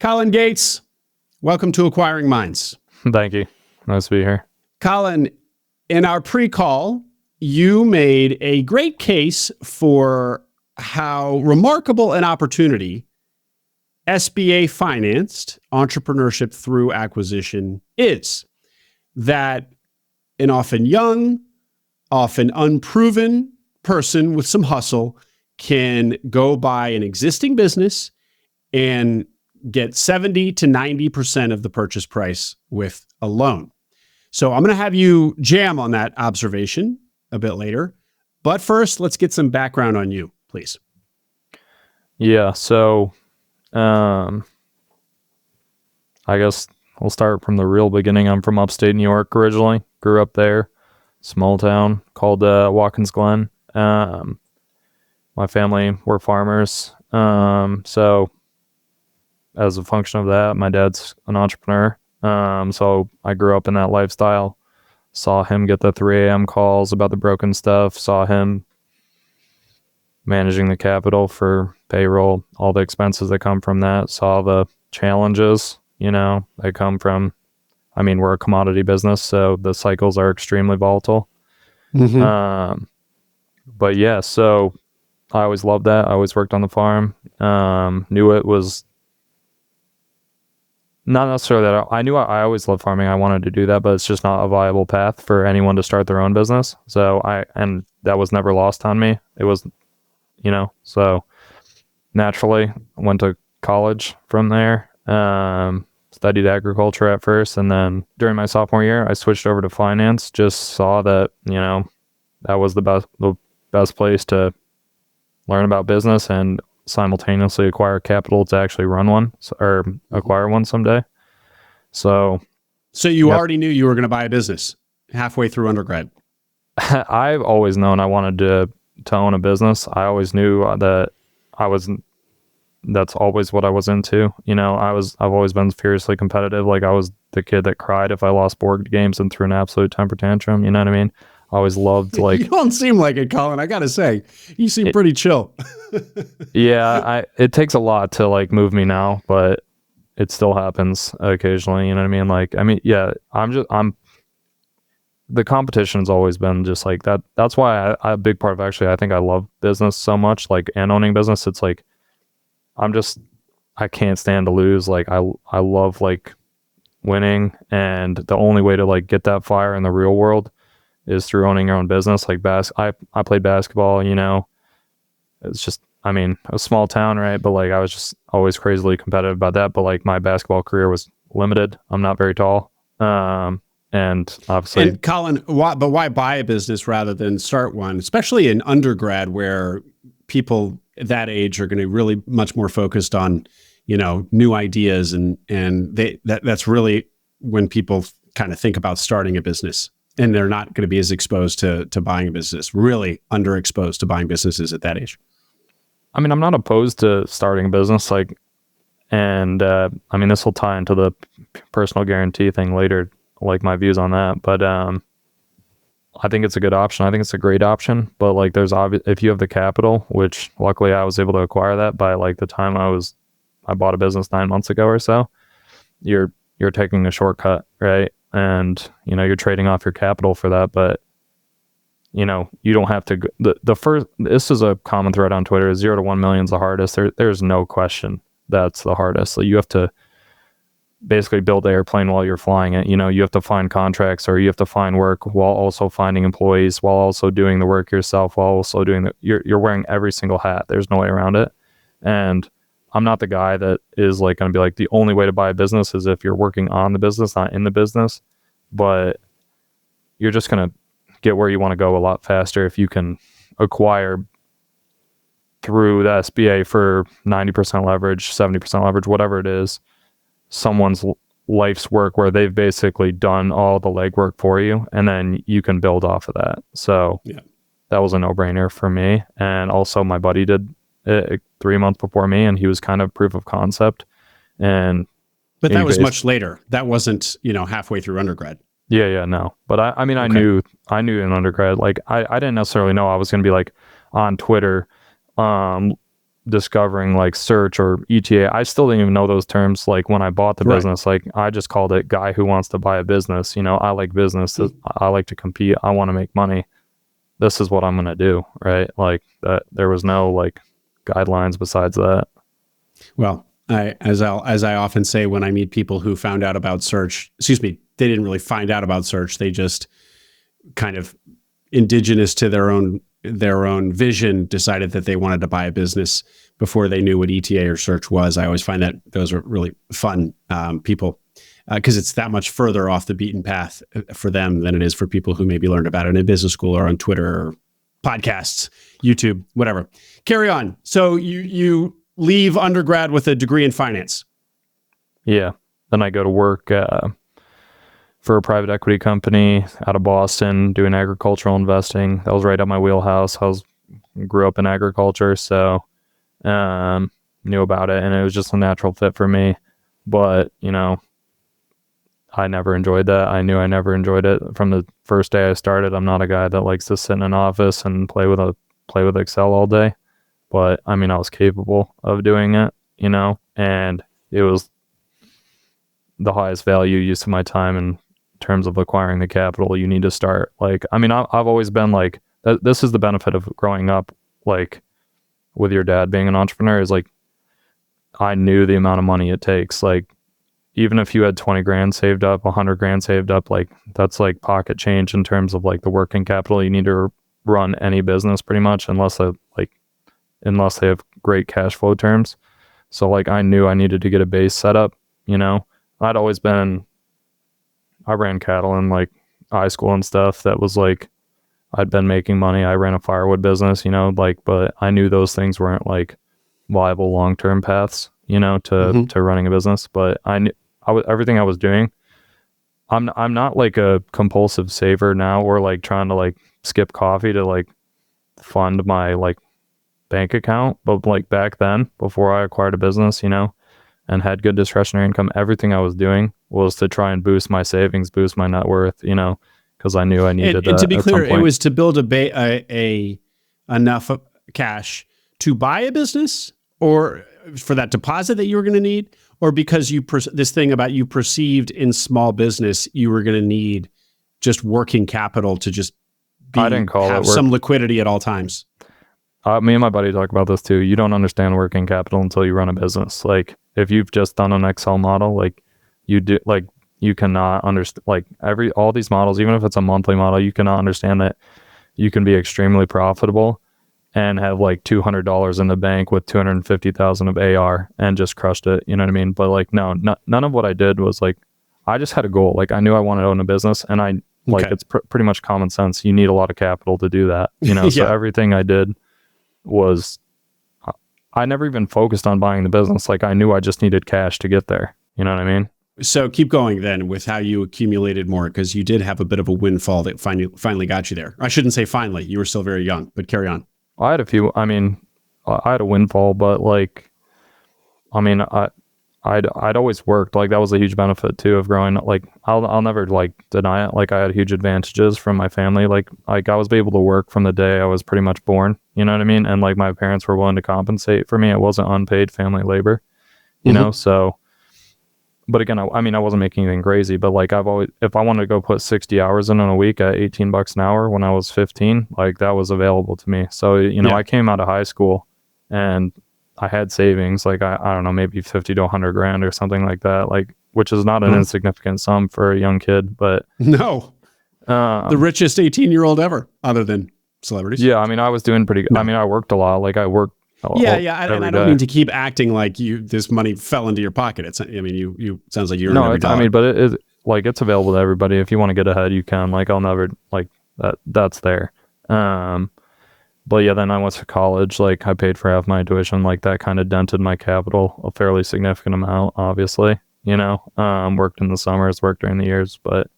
Colin Gates, welcome to Acquiring Minds. Thank you. Nice to be here. Colin, in our pre-call, you made a great case for how remarkable an opportunity SBA financed entrepreneurship through acquisition is. That an often young, often unproven person with some hustle can go buy an existing business and get 70 to 90% of the purchase price with a loan. So I'm going to have you jam on that observation a bit later. But first, let's get some background on you, please. Yeah, so I guess we'll start from the real beginning. I'm from upstate New York originally. Grew up there, small town called Watkins Glen. My family were farmers. So as a function of that, my dad's an entrepreneur. So I grew up in that lifestyle. Saw him get the 3 a.m. calls about the broken stuff. Saw him managing the capital for payroll, all the expenses that come from that. Saw the challenges, that come from, we're a commodity business, so the cycles are extremely volatile. Mm-hmm. But yeah, so I always loved that. I always worked on the farm. Knew it was not necessarily that I knew I always loved farming. I wanted to do that, but it's just not a viable path for anyone to start their own business. So and that was never lost on me. It was, so naturally went to college from there. Studied agriculture at first, and then during my sophomore year, I switched over to finance. Just saw that, that was the best place to learn about business and simultaneously acquire capital to actually run one or acquire one someday. So you already knew you were going to buy a business halfway through undergrad. I've always known I wanted to own a business. I always knew that that's always what I was into. I've always been fiercely competitive. Like, I was the kid that cried if I lost board games and threw an absolute temper tantrum. You know what I mean? I always loved, like... You don't seem like it, Colin. I got to say, you seem pretty chill. Yeah, it takes a lot to, like, move me now, but it still happens occasionally. You know what I mean? Yeah, the competition's always been just like that. That's why a big part of, actually, I think I love business so much, like, and owning business. It's like, I can't stand to lose. Like, I love, like, winning, and the only way to, like, get that fire in the real world is through owning your own business. Like, I played basketball, it's just, a small town, right? But, like, I was just always crazily competitive about that. But, like, my basketball career was limited. I'm not very tall. And obviously... And Colin, why buy a business rather than start one, especially in undergrad, where people that age are going to really much more focused on, new ideas, and that's really when people kind of think about starting a business, and they're not going to be as exposed to buying a business, really underexposed to buying businesses at that age. I'm not opposed to starting a business, like, and this will tie into the personal guarantee thing later, like my views on that, but I think it's a good option. I think it's a great option, but, like, if you have the capital, which luckily I was able to acquire that by, like, the time I bought a business 9 months ago or so, you're taking a shortcut, right? And, you're trading off your capital for that, but, you don't have to, this is a common thread on Twitter, 0 to 1 million is the hardest. There's no question that's the hardest. So you have to basically build the airplane while you're flying it. You have to find contracts, or you have to find work while also finding employees, while also doing the work yourself, while also doing you're wearing every single hat. There's no way around it. And I'm not the guy that is, like, going to be like, the only way to buy a business is if you're working on the business, not in the business. But you're just going to get where you want to go a lot faster if you can acquire through the SBA for 90% leverage, 70% leverage, whatever it is, someone's life's work where they've basically done all the legwork for you, and then you can build off of that. So yeah, that was a no-brainer for me. And also, my buddy did it 3 months before me, and he was kind of proof of concept. But that was much later. That wasn't, halfway through undergrad. Yeah, no. But I knew in undergrad, like, I didn't necessarily know I was going to be, like, on Twitter, discovering like search or ETA. I still didn't even know those terms. Like when I bought the Right. business, like I just called it guy who wants to buy a business. You know, I like business. I like to compete. I want to make money. This is what I'm going to do. Right. Like that, there was no like guidelines besides that. Well, as I often say when I meet people who found out about search, excuse me, they didn't really find out about search. They just kind of indigenous to their own vision decided that they wanted to buy a business before they knew what ETA or search was. I always find that those are really fun people because it's that much further off the beaten path for them than it is for people who maybe learned about it in business school or on Twitter or podcasts, YouTube, whatever. Carry on. So you leave undergrad with a degree in finance. Yeah. Then I go to work for a private equity company out of Boston doing agricultural investing. That was right up my wheelhouse. Grew up in agriculture, so knew about it, and it was just a natural fit for me. But, you know, I never enjoyed that. I knew I never enjoyed it from the first day I started. I'm not a guy that likes to sit in an office and play with Excel all day. But I mean, I was capable of doing it, you know, and it was the highest value use of my time in terms of acquiring the capital. You need to start like, I mean, I've always been like, this is the benefit of growing up, like with your dad being an entrepreneur, is like, I knew the amount of money it takes. Like, even if you had 20 grand saved up, 100 grand saved up, like that's like pocket change in terms of like the working capital you need to run any business pretty much, unless they have great cash flow terms. So like I knew I needed to get a base set up, you know. I ran cattle in like high school and stuff. That was like, I'd been making money. I ran a firewood business, you know, like, but I knew those things weren't like viable long-term paths, you know, to running a business. But I knew everything I was doing. I'm not like a compulsive saver now, or like trying to like skip coffee to like fund my like bank account. But like back then, before I acquired a business, you know, and had good discretionary income, everything I was doing was to try and boost my savings, boost my net worth, you know, because I knew I needed and to be at clear, some point. it was to build enough cash to buy a business, or for that deposit that you were going to need, or because this thing about you perceived in small business you were going to need just working capital to just have some liquidity at all times. Me and my buddy talk about this too. You don't understand working capital until you run a business. Like if you've just done an Excel model, like you cannot understand like all these models, even if it's a monthly model, you cannot understand that you can be extremely profitable and have like $200 in the bank with 250,000 of AR and just crushed it. You know what I mean? But like, no, none of what I did was like, I just had a goal. Like I knew I wanted to own a business, and it's pretty much common sense. You need a lot of capital to do that, you know? So everything I did was, I never even focused on buying the business. Like I knew I just needed cash to get there. You know what I mean? So keep going then with how you accumulated more, because you did have a bit of a windfall that finally got you there. I shouldn't say finally, you were still very young, but carry on. I had a windfall, but like, I mean, I'd always worked. Like that was a huge benefit too of growing up. Like I'll never like deny it. Like I had huge advantages from my family. Like I was able to work from the day I was pretty much born. You know what I mean? And like my parents were willing to compensate for me. It wasn't unpaid family labor, you know? So, but again, I wasn't making anything crazy, but like if I wanted to go put 60 hours in a week at $18 an hour when I was 15, like that was available to me. So, you know, I came out of high school and I had savings, like I don't know, maybe 50 to 100 grand or something like that, like, which is not an insignificant sum for a young kid, but no, the richest 18-year-old ever, other than celebrities. Yeah. I mean, I was doing pretty good. No. I mean, I worked a lot. Like I worked. And I don't mean to keep acting like this money fell into your pocket. You sounds like you're every dollar. I mean, but it's available to everybody. If you want to get ahead, you can. Like I'll never like that. That's there. But yeah, then I went to college. Like I paid for half my tuition. Like that kind of dented my capital a fairly significant amount. Obviously, you know, worked in the summers, worked during the years, but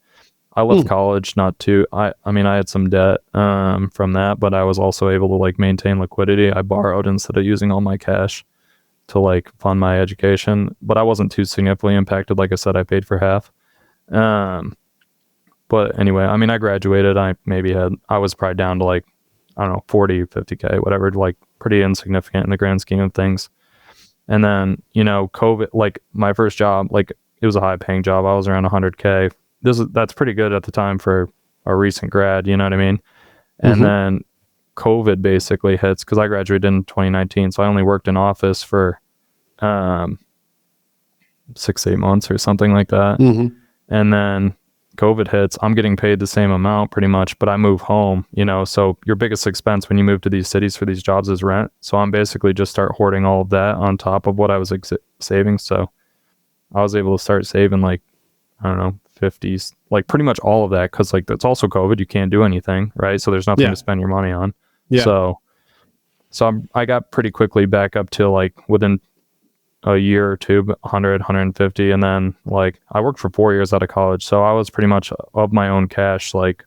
I left college not to, I mean, I had some debt from that, but I was also able to like maintain liquidity. I borrowed instead of using all my cash to like fund my education, but I wasn't too significantly impacted. Like I said, I paid for half. But anyway, I mean, I graduated. I was probably down to like I don't know, 40, 50K, whatever, like pretty insignificant in the grand scheme of things. And then, you know, COVID, like my first job, like it was a high paying job. I was around 100K. That's pretty good at the time for a recent grad, you know what I mean? And then COVID basically hits because I graduated in 2019. So I only worked in office for 6-8 months or something like that. And then COVID hits. I'm getting paid the same amount pretty much, but I move home, you know, so your biggest expense when you move to these cities for these jobs is rent. So I'm basically just start hoarding all of that on top of what I was saving. So I was able to start saving like, I don't know, 50s, like pretty much all of that. Cause like that's also COVID. You can't do anything, right? So there's nothing to spend your money on. So I got pretty quickly back up to like within a year or two, 100, 150. And then like I worked for 4 years out of college. So I was pretty much of my own cash, like,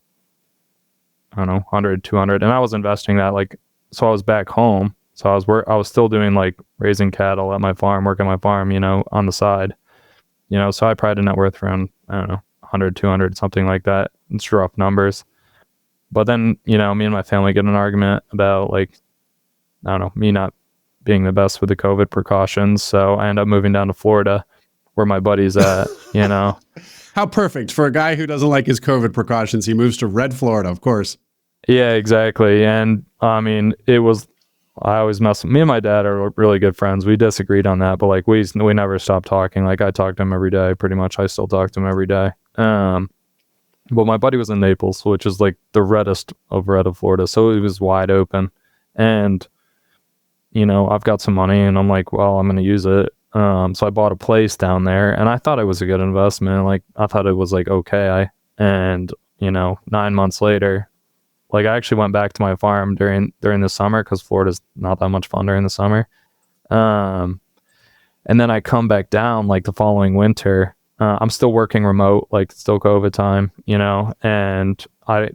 I don't know, 100, 200. And I was investing that like, so I was back home. So I was still doing like raising cattle at my farm, working my farm, you know, on the side, you know, so I probably had a net worth around, I don't know, 100, 200, something like that. It's rough numbers. But then, you know, me and my family get in an argument about like, I don't know, me not being the best with the COVID precautions. So I end up moving down to Florida where my buddy's at, you know. How perfect for a guy who doesn't like his COVID precautions. He moves to red Florida, of course. Yeah, exactly. And I mean, I always me and my dad are really good friends. We disagreed on that, but like we never stopped talking. Like I talk to him every day, pretty much. I still talk to him every day. But my buddy was in Naples, which is like the reddest of red of Florida. So it was wide open. And you know, I've got some money and I'm like, well, I'm going to use it. So I bought a place down there and I thought it was a good investment. Like I thought it was like, okay. And you know, 9 months later, like I actually went back to my farm during the summer because Florida's not that much fun during the summer. And then I come back down like the following winter. I'm still working remote, like still COVID time, you know, and I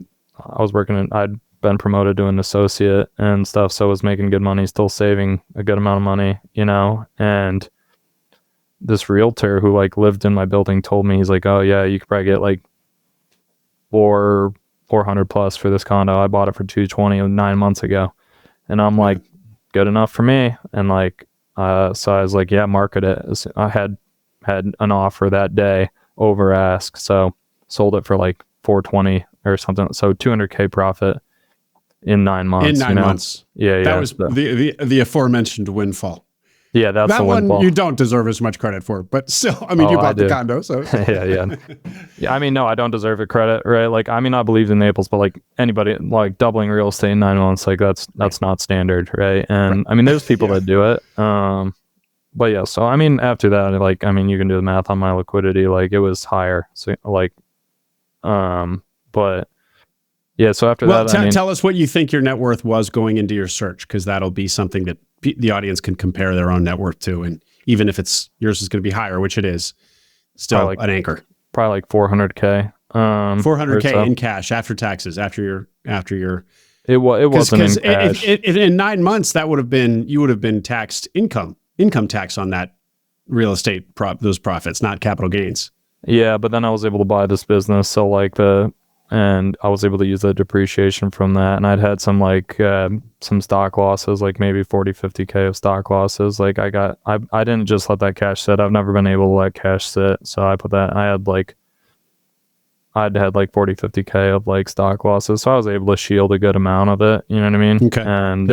was I'd been promoted to an associate and stuff, so I was making good money, still saving a good amount of money, you know. And this realtor who like lived in my building told me, he's like, oh yeah, you could probably get like 400 plus for this condo. I bought it for 220 9 months ago. And I'm like, good enough for me. And like so I was like, yeah, market it. I had an offer that day over ask, so sold it for like 420 or something, so 200K profit in 9 months. In 9 months. Yeah. That was the aforementioned windfall. Yeah, that's that the one windfall. you don't deserve as much credit for, but still, I mean, you bought the condo, so yeah. I mean, no, I don't deserve it credit, right? Like, I mean, I believe in Naples, but like anybody, like doubling real estate in 9 months, like that's not standard, right? And I mean, there's people that do it. But yeah, so I mean, after that, like, I mean, you can do the math on my liquidity, like it was higher. So like, but yeah, so after that, I mean, tell us what you think your net worth was going into your search, because that'll be something that the audience can compare their own net worth to. And even if yours is going to be higher, which it is, still like, an anchor. Probably like 400K. 400K in cash after taxes, after your. It wasn't in cash. In 9 months, you would have been taxed income tax on that real estate those profits, not capital gains. Yeah, but then I was able to buy this business, so like and I was able to use the depreciation from that, and I'd had some like some stock losses, like maybe 40-50K of stock losses. Like I didn't just let that cash sit. I've never been able to let cash sit, so I'd had like 40-50K of like stock losses, so I was able to shield a good amount of it, you know what I mean? Okay. And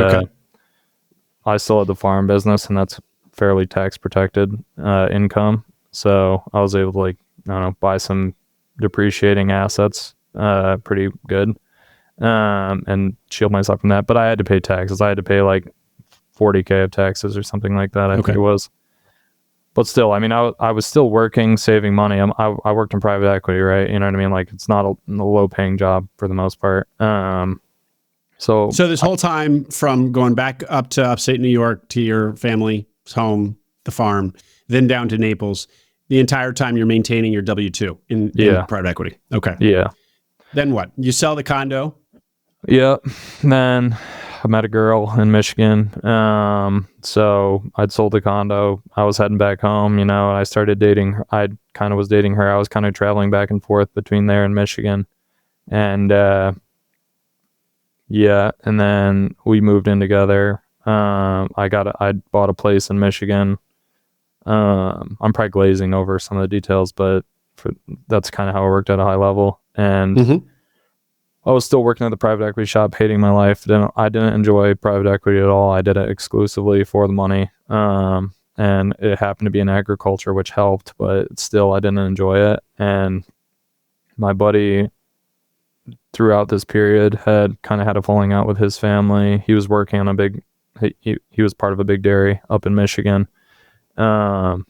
I still had the farm business, and that's fairly tax protected income, so I was able to, like, I don't know, buy some depreciating assets pretty good, and shield myself from that. But I had to pay taxes. I had to pay like 40K of taxes or something like that, I think it was. But still, I mean, I was still working, saving money. I worked in private equity, right? You know what I mean? Like, it's not a low paying job for the most part. So this whole time, from going back up to upstate New York to your family's home, the farm, then down to Naples, the entire time you're maintaining your W-2 in private equity. Okay. Yeah. Then what? You sell the condo? Yeah. Then I met a girl in Michigan. So I'd sold the condo. I was heading back home, you know, and I started dating her. I kind of was dating her. I was kind of traveling back and forth between there and Michigan. And Yeah, and then we moved in together. I bought a place in Michigan. I'm probably glazing over some of the details, but that's kind of how it worked at a high level. And Mm-hmm. I was still working at the private equity shop, hating my life. I didn't enjoy private equity at all. I did it exclusively for the money. And it happened to be in agriculture, which helped, but still I didn't enjoy it. And my buddy throughout this period had kind of had a falling out with his family. He was working on he was part of a big dairy up in Michigan. Sold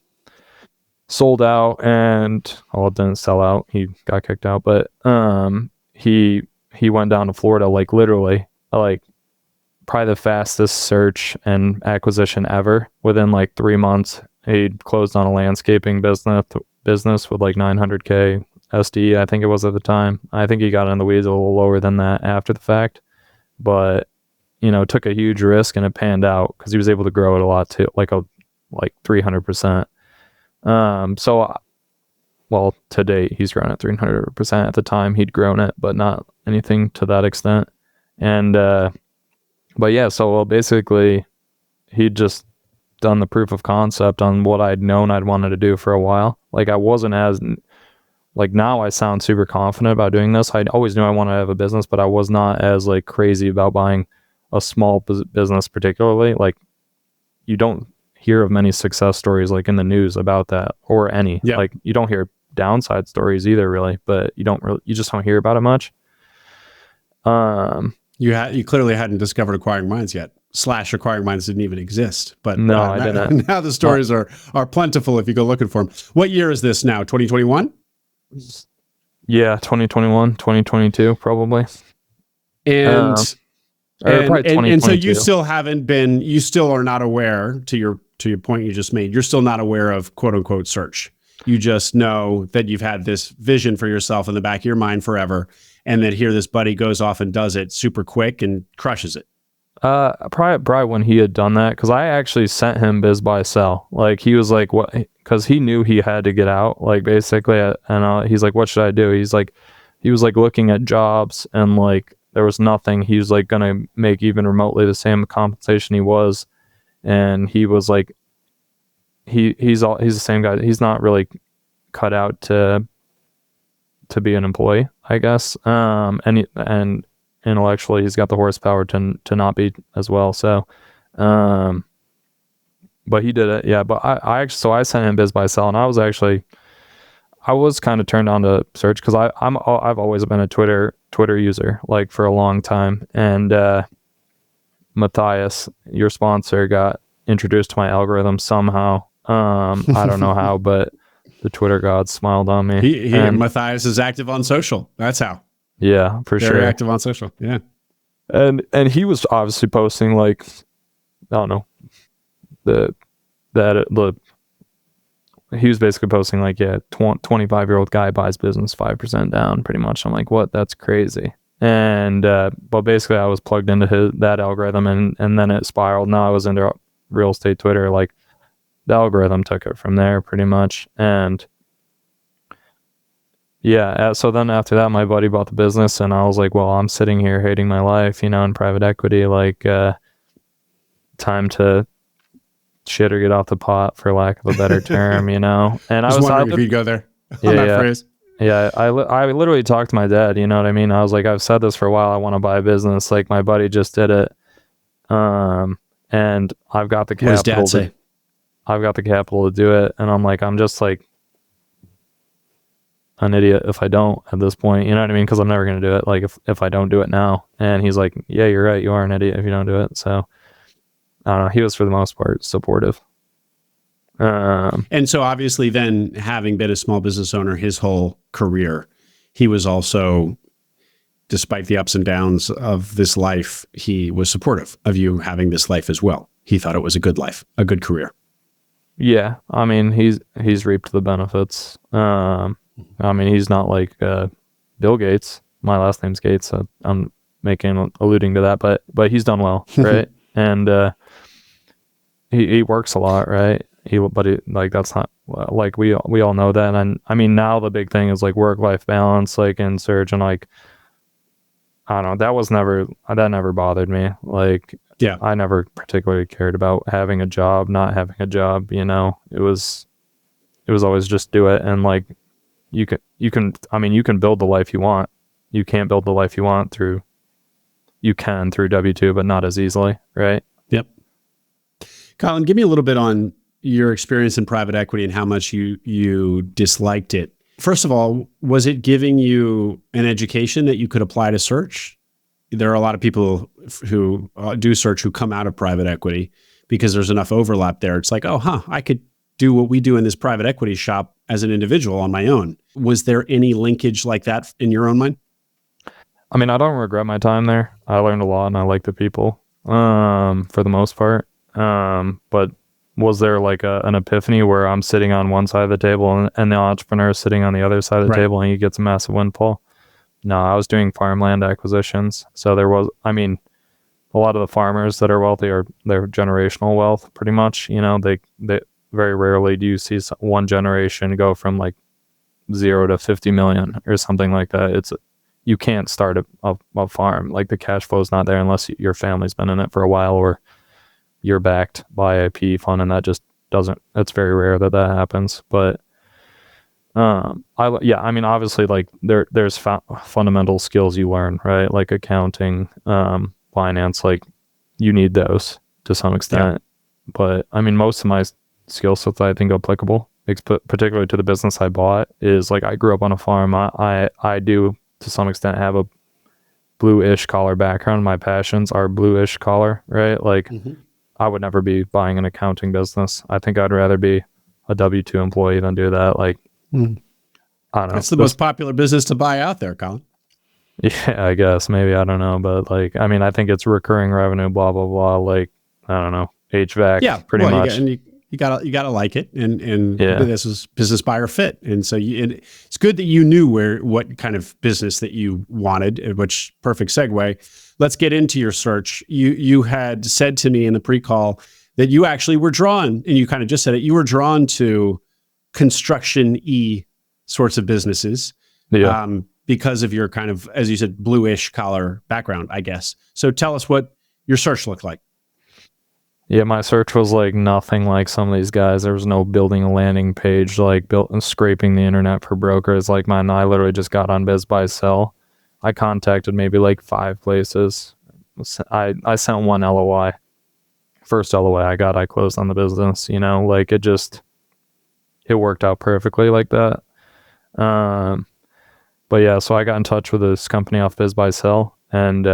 out, and it didn't sell out. He got kicked out, but he went down to Florida, like literally, like probably the fastest search and acquisition ever. Within like 3 months, he closed on a landscaping business with like 900K SD, I think it was at the time. I think he got in the weeds a little lower than that after the fact, but took a huge risk and it panned out because he was able to grow it a lot too, like 300%. Well, to date, he's grown at 300%. At the time, he'd grown it, but not anything to that extent. And, but yeah, so basically, he'd just done the proof of concept on what I'd known I'd wanted to do for a while. Like, I wasn't as, like, now I sound super confident about doing this. I always knew I wanted to have a business, but I was not as, like, crazy about buying a small business, particularly. Like, you don't hear of many success stories like in the news about that, or any. Yeah. Like, you don't hear downside stories either, really, but you just don't hear about it much. You clearly hadn't discovered acquiring minds yet. Acquiring minds didn't even exist. But No, I didn't. Now the stories are plentiful if you go looking for them. What year is this now? 2021? Yeah, 2021, 2022, probably. And probably so you still are not aware, to your point you just made, you're still not aware of quote unquote search. You just know that you've had this vision for yourself in the back of your mind forever, and that here this buddy goes off and does it super quick and crushes it. Probably when he had done that, because I actually sent him biz buy sell. Like, he was like, what? Because he knew he had to get out, like, basically, and he's like, what should I do? He was like looking at jobs, and like there was nothing. He was like gonna make even remotely the same compensation he was, and he was like, he's the same guy. He's not really cut out to be an employee, I guess. And intellectually, he's got the horsepower to not be as well. So, but he did it. Yeah. But I sent him biz buy sell, and I was kind of turned on to search because I've always been a Twitter user, like, for a long time. And Matthias, your sponsor, got introduced to my algorithm somehow. I don't know how, but the Twitter gods smiled on me. Matthias is active on social. That's how. Yeah, for sure. Very active on social. Yeah. And he was obviously posting, like, I don't know, he was basically posting like, yeah, 25-year-old guy buys business 5% down, pretty much. I'm like, what? That's crazy. And but basically I was plugged into that algorithm, and then it spiraled. Now I was into real estate Twitter. Like, the algorithm took it from there pretty much. And yeah, so then after that, my buddy bought the business, and I was like, well, I'm sitting here hating my life, in private equity, like, time to shit or get off the pot, for lack of a better term, And I was wondering if you'd go there on that phrase. Yeah, I literally talked to my dad, you know what I mean? I was like, I've said this for a while, I want to buy a business. Like, my buddy just did it. And I've got the capital. What does Dad say? I've got the capital to do it. And I'm like, I'm just like an idiot if I don't at this point, you know what I mean? Because I'm never going to do it, like, if I don't do it now. And he's like, yeah, you're right, you are an idiot if you don't do it. So I don't know, he was for the most part supportive. And so obviously then, having been a small business owner his whole career, he was also, despite the ups and downs of this life, he was supportive of you having this life as well. He thought it was a good life, a good career. Yeah, I mean, he's reaped the benefits. I mean, he's not like Bill Gates. My last name's Gates, so I'm alluding to that, but he's done well, right? And he works a lot, right? Like, that's not, like, we all know that. And I mean, now the big thing is like work-life balance, like, in search, and like, I don't know. That never bothered me. Like, Yeah. I never particularly cared about having a job, not having a job, it was always just do it. And like, you can build the life you want. You can't build the life you want through W-2, but not as easily. Right. Yep. Colin, give me a little bit on your experience in private equity and how much you disliked it. First of all, was it giving you an education that you could apply to search? There are a lot of people who do search who come out of private equity because there's enough overlap there. It's like, I could do what we do in this private equity shop as an individual on my own. Was there any linkage like that in your own mind? I mean, I don't regret my time there. I learned a lot and I like the people, for the most part. But was there like an epiphany where I'm sitting on one side of the table and the entrepreneur is sitting on the other side of the table and he gets a massive windfall? No, I was doing farmland acquisitions. So there was, a lot of the farmers that are wealthy they're generational wealth pretty much. They very rarely do you see one generation go from like 0 to 50 million or something like that. You can't start a farm. Like the cash flow is not there unless your family's been in it for a while or you're backed by a PE fund, and that just doesn't. It's very rare that happens. But obviously, like there's fundamental skills you learn, right? Like accounting, finance, like you need those to some extent. Yeah. But I mean, most of my skill sets I think applicable, particularly to the business I bought, is like I grew up on a farm. I do to some extent have a blue-ish collar background. My passions are blue-ish collar, right? Like. Mm-hmm. I would never be buying an accounting business. I think I'd rather be a W-2 employee than do that. Like, I don't know. That's the most popular business to buy out there, Colin. Yeah, I guess. Maybe. I don't know. But like, I mean, I think it's recurring revenue, blah, blah, blah. Like, I don't know. HVAC, pretty much. You gotta like it. And this is business buyer fit. And so it's good that you knew what kind of business that you wanted, which perfect segue. Let's get into your search. You had said to me in the pre-call that you actually were drawn, and you kind of just said it, you were drawn to construction-y sorts of businesses because of your kind of, as you said, bluish collar background, I guess. So tell us what your search looked like. Yeah, my search was like nothing like some of these guys. There was no building a landing page, like built and scraping the internet for brokers like mine. I literally just got on Biz Buy Sell. I contacted maybe like 5 places. I sent one LOI. First LOI I closed on the business, like it worked out perfectly like that. But yeah, so I got in touch with this company off Biz Buy Sell, and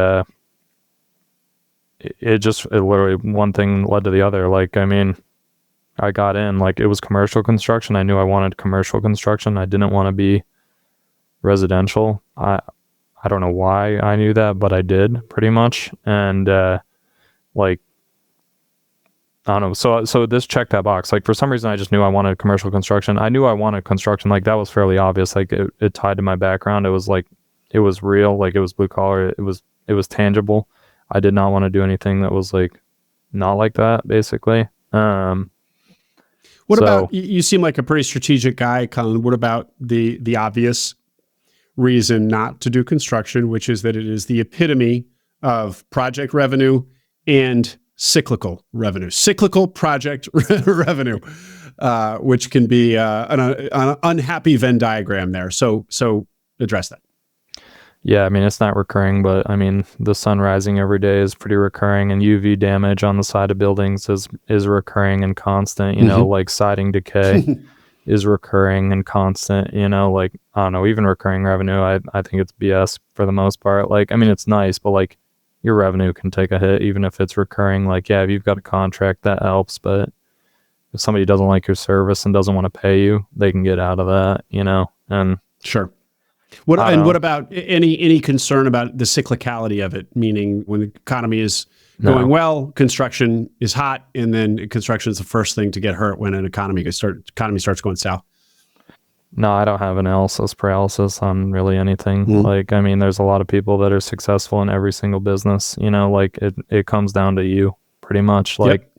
it literally one thing led to the other. Like, I mean, I got in, like it was commercial construction. I knew I wanted commercial construction. I didn't want to be residential. I don't know why I knew that, but I did pretty much. And like, I don't know. So this checked that box. Like for some reason, I just knew I wanted commercial construction. I knew I wanted construction. Like that was fairly obvious. Like it tied to my background. It was like, it was real. Like it was blue collar. It was tangible. I did not want to do anything that was like not like that, basically. What about, you seem like a pretty strategic guy, Colin. What about the obvious reason not to do construction, which is that it is the epitome of project revenue and cyclical revenue, cyclical project revenue, which can be an unhappy Venn diagram there. So address that. Yeah, I mean, it's not recurring, but I mean, the sun rising every day is pretty recurring, and UV damage on the side of buildings is recurring and constant, like siding decay is recurring and constant, like, I don't know, even recurring revenue, I think it's BS for the most part. Like, I mean, it's nice, but like your revenue can take a hit even if it's recurring. Like, yeah, if you've got a contract, that helps, but if somebody doesn't like your service and doesn't want to pay you, they can get out of that, and sure. What about any concern about the cyclicality of it? Meaning when the economy is going well, construction is hot, and then construction is the first thing to get hurt when an economy starts going south. No, I don't have analysis paralysis on really anything. Mm-hmm. Like, I mean, there's a lot of people that are successful in every single business. Like it comes down to you pretty much. Like,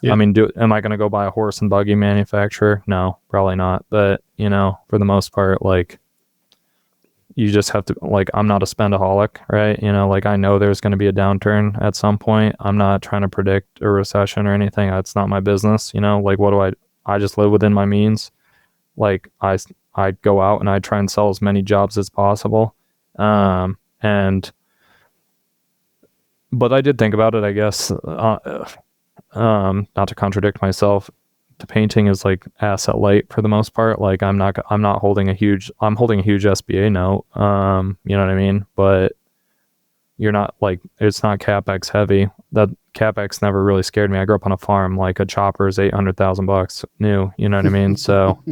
yep. I mean, am I going to go buy a horse and buggy manufacturer? No, probably not. But for the most part, like, you just have to, like, I'm not a spendaholic, right? You know, like, I know there's going to be a downturn at some point. I'm not trying to predict a recession or anything. That's not my business. You know, like, what do I just live within my means. Like, I go out and I try and sell as many jobs as possible. And but I did think about it, I guess, not to contradict myself. The painting is like asset light for the most part. Like, I'm holding a huge SBA note. You know what I mean? But you're not, like, it's not CapEx heavy. That CapEx never really scared me. I grew up on a farm. Like, a chopper is $800,000 new. You know what I mean? So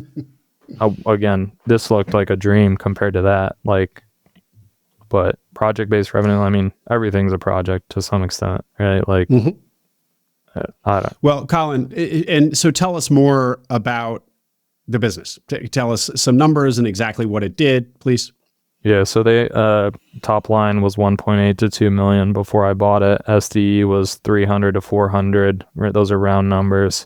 again, this looked like a dream compared to that. Like, but project-based revenue, I mean, everything's a project to some extent, right? Like, I don't. Well, Colin, and so tell us more about the business. Tell us some numbers and exactly what it did, please. Yeah, so they top line was 1.8 to 2 million before I bought it. SDE was 300 to 400. Right, those are round numbers.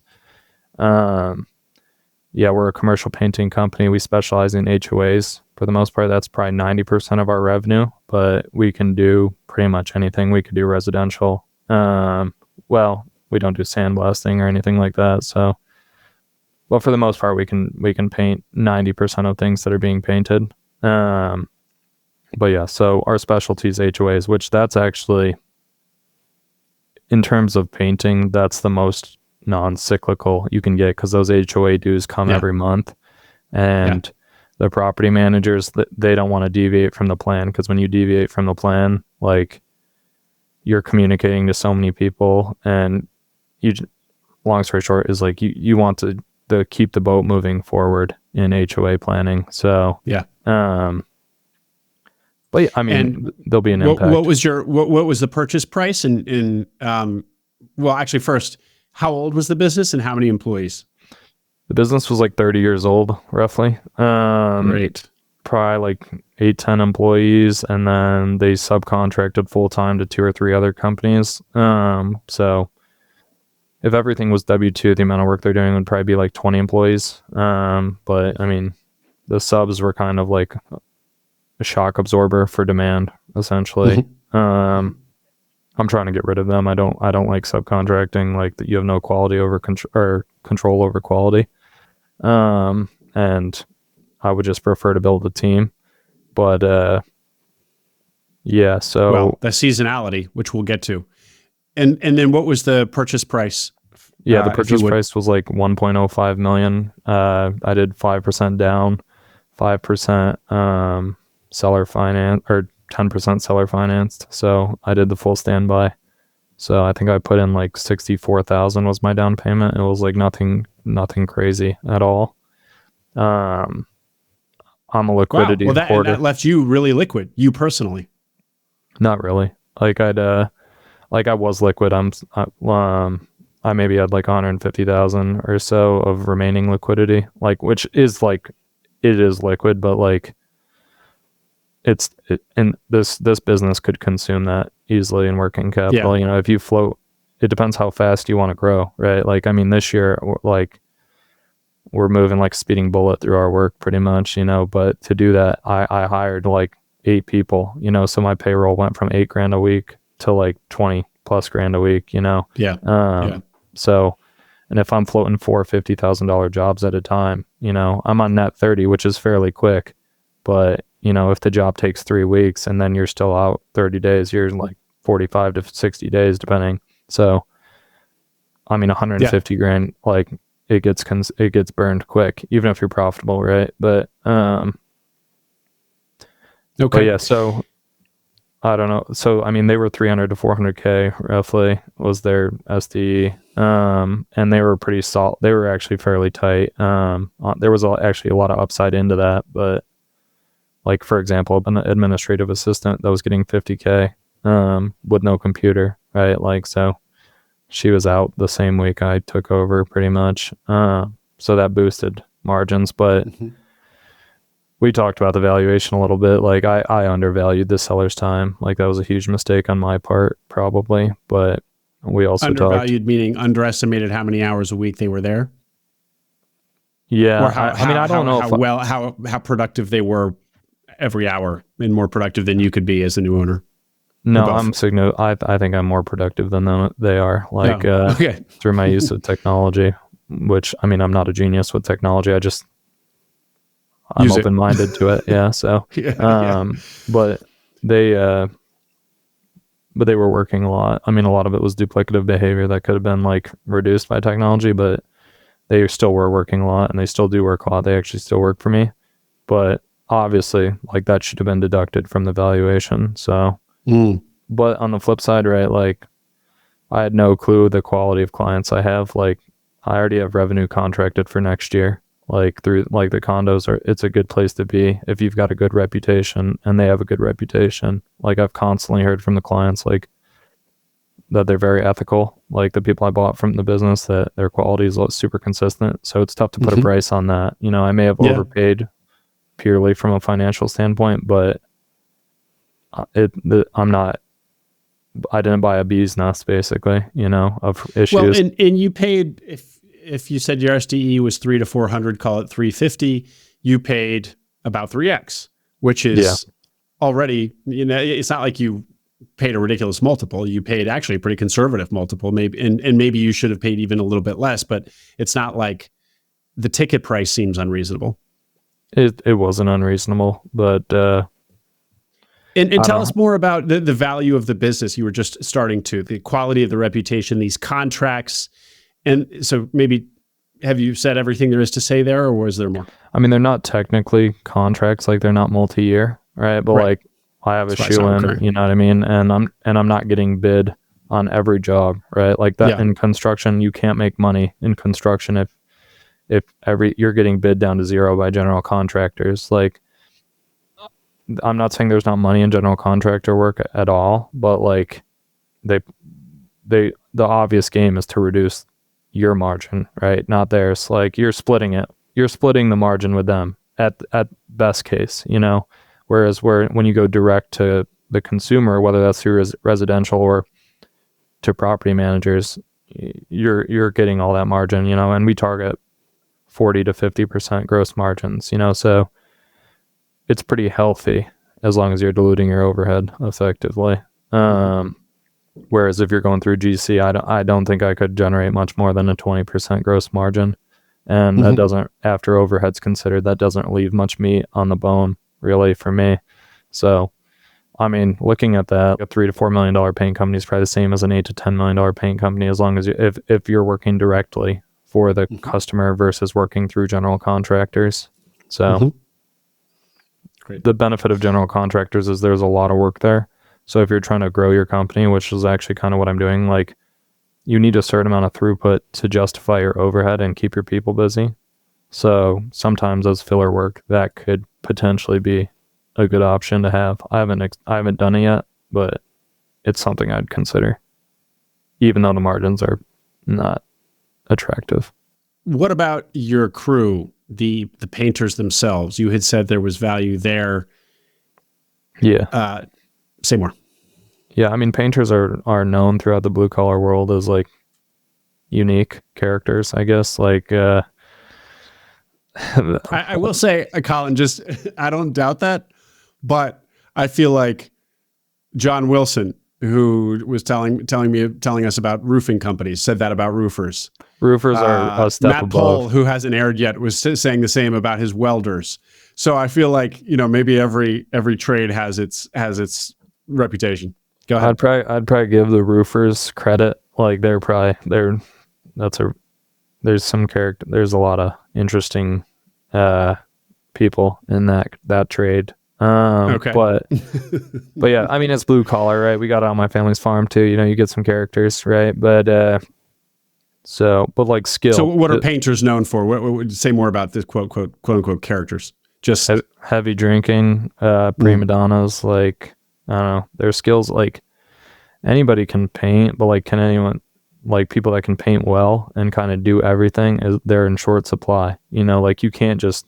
Yeah, we're a commercial painting company. We specialize in HOAs. For the most part, that's probably 90% of our revenue, but we can do pretty much anything. We could do residential. Well, we don't do sandblasting or anything like that. So, well, for the most part, we can paint 90% of things that are being painted. But yeah, so our specialty is HOAs, which that's actually, in terms of painting, that's the most non-cyclical you can get, because those HOA dues come every month, and the property managers, they don't want to deviate from the plan, because when you deviate from the plan, like, you're communicating to so many people, and long story short is, like, you want to keep the boat moving forward in HOA planning. So but yeah, I mean, there'll be an impact. What was the purchase price? And well, actually, first, how old was the business and how many employees? The business was like 30 years old, roughly. Great. Probably like 8-10 employees, and then they subcontracted full time to 2 or 3 other companies. So if everything was W-2, the amount of work they're doing would probably be like 20 employees. But I mean, the subs were kind of like a shock absorber for demand, essentially. I'm trying to get rid of them. I don't like subcontracting, like, that you have no quality over control over quality. And I would just prefer to build a team. But yeah, so, well, the seasonality, which we'll get to. And then what was the purchase price? Yeah, the purchase price was like 1.05 million. I did 5% down, 5% seller finance, or 10% seller financed. So I did the full standby. So I think I put in like 64,000 was my down payment. It was like nothing crazy at all. I'm a liquidity hoarder. And that left you really liquid, you personally. Not really. Like, I was liquid. I maybe had like 150,000 or so of remaining liquidity, like, which is like, it is liquid, but like, and this business could consume that easily in working capital. You know, if you float, it depends how fast you want to grow, right? Like, I mean, this year, like, we're moving like a speeding bullet through our work pretty much, you know, but to do that, I hired like 8 people, you know, so my payroll went from $8,000 a week to like 20+ grand a week, you know? So, and if I'm floating 4 $50,000 jobs at a time, you know, I'm on net 30, which is fairly quick. But, you know, if the job takes 3 weeks and then you're still out 30 days, you're like 45 to 60 days, depending. So, I mean, 150 grand, like, it gets burned quick, even if you're profitable, right? But, okay. But yeah, so I don't know. So, I mean, they were 300 to 400K roughly was their SDE. And they were pretty solid. They were actually fairly tight. There was actually a lot of upside into that, but, like, for example, an administrative assistant that was getting 50K, with no computer, right? Like, so she was out the same week I took over pretty much. So that boosted margins, but we talked about the valuation a little bit. Like, I undervalued the seller's time. Like, that was a huge mistake on my part, probably, but we also undervalued, meaning underestimated how many hours a week they were there. Yeah. Or how productive they were every hour and more productive than you could be as a new owner? No, both? I think I'm more productive than they are. Like, Okay. through my use of technology, which, I mean, I'm not a genius with technology. I'm Use it. open-minded to it. Yeah. So, Yeah. but they, but they were working a lot. I mean, a lot of it was duplicative behavior that could have been like reduced by technology, but they still were working a lot, and they still do work a lot. They actually still work for me, but obviously, like, that should have been deducted from the valuation. So, but on the flip side, right, like, I had no clue the quality of clients I have. Like, I already have revenue contracted for next year. Like, through, like, the condos it's a good place to be if you've got a good reputation and they have a good reputation. Like, I've constantly heard from the clients, like, that they're very ethical. Like, the people I bought from the business, that their quality is super consistent. So it's tough to put a price on that. You know, I may have overpaid purely from a financial standpoint, but I didn't buy a bee's nest, basically, you know, of issues. Well, and you paid, if you said your SDE was 300 to 400, call it 350, you paid about 3x, which is already, you know, it's not like you paid a ridiculous multiple. You paid actually a pretty conservative multiple, maybe, and maybe you should have paid even a little bit less, but it's not like the ticket price seems unreasonable. It wasn't unreasonable, but and tell us more about the value of the business. You were just starting to, the quality of the reputation, these contracts. And so maybe, have you said everything there is to say there, or was there more? I mean, they're not technically contracts, like, they're not multi-year, right? But like, I have a shoe in, you know what I mean? And I'm not getting bid on every job, right? Like that. In construction, you can't make money in construction if you're getting bid down to zero by general contractors. Like, I'm not saying there's not money in general contractor work at all, but like, the obvious game is to reduce your margin, right? Not theirs. Like, you're splitting it. You're splitting the margin with them at best case, you know? Whereas when you go direct to the consumer, whether that's through residential or to property managers, you're getting all that margin, you know, and we target 40 to 50% gross margins, you know, so it's pretty healthy as long as you're diluting your overhead effectively. Whereas if you're going through GC, I don't think I could generate much more than a 20% gross margin. And that doesn't, after overhead's considered, that doesn't leave much meat on the bone, really, for me. So, I mean, looking at that, a $3 to $4 million paint company is probably the same as an $8 to $10 million paint company, as long as if you're working directly for the customer versus working through general contractors. So, Great. The benefit of general contractors is there's a lot of work there. So if you're trying to grow your company, which is actually kind of what I'm doing, like, you need a certain amount of throughput to justify your overhead and keep your people busy. So sometimes as filler work, that could potentially be a good option to have. I haven't done it yet, but it's something I'd consider, even though the margins are not attractive. What about your crew, the painters themselves? You had said there was value there. Yeah. Say more. Yeah, I mean, painters are known throughout the blue collar world as like unique characters, I guess. Like, I will say, Colin, just, I don't doubt that, but I feel like John Wilson, who was telling us about roofing companies, said that about roofers. Roofers are a step Matt above. Pohl, who hasn't aired yet, was saying the same about his welders. So I feel like, you know, maybe every trade has its reputation. Go ahead. I'd probably give the roofers credit. Like, there's some character. There's a lot of interesting people in that trade. Okay. But yeah, I mean, it's blue collar, right? We got it on my family's farm too. You know, you get some characters, right? But but like skill. So what are painters known for? What would you say more about this quote unquote characters? Just heavy drinking, prima donnas. Like, I don't know, their skills. Like, anybody can paint, but like, can anyone, like, people that can paint well and kind of do everything, they're in short supply. You know, like, you can't just,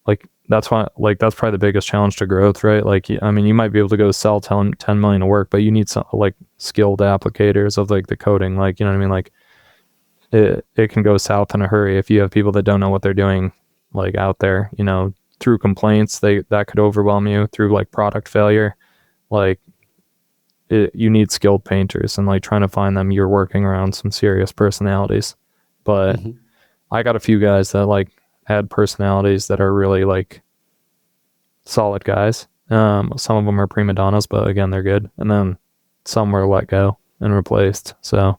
like, that's why, like, that's probably the biggest challenge to growth, right? Like, I mean, you might be able to go sell 10 million of work, but you need some, like, skilled applicators of, like, the coating. Like, you know what I mean? Like, it can go south in a hurry if you have people that don't know what they're doing, like, out there, you know, through complaints, that could overwhelm you, through like product failure. Like you need skilled painters, and like trying to find them, you're working around some serious personalities. But I got a few guys that like had personalities that are really like solid guys. Some of them are prima donnas, but again, they're good. And then some were let go and replaced. So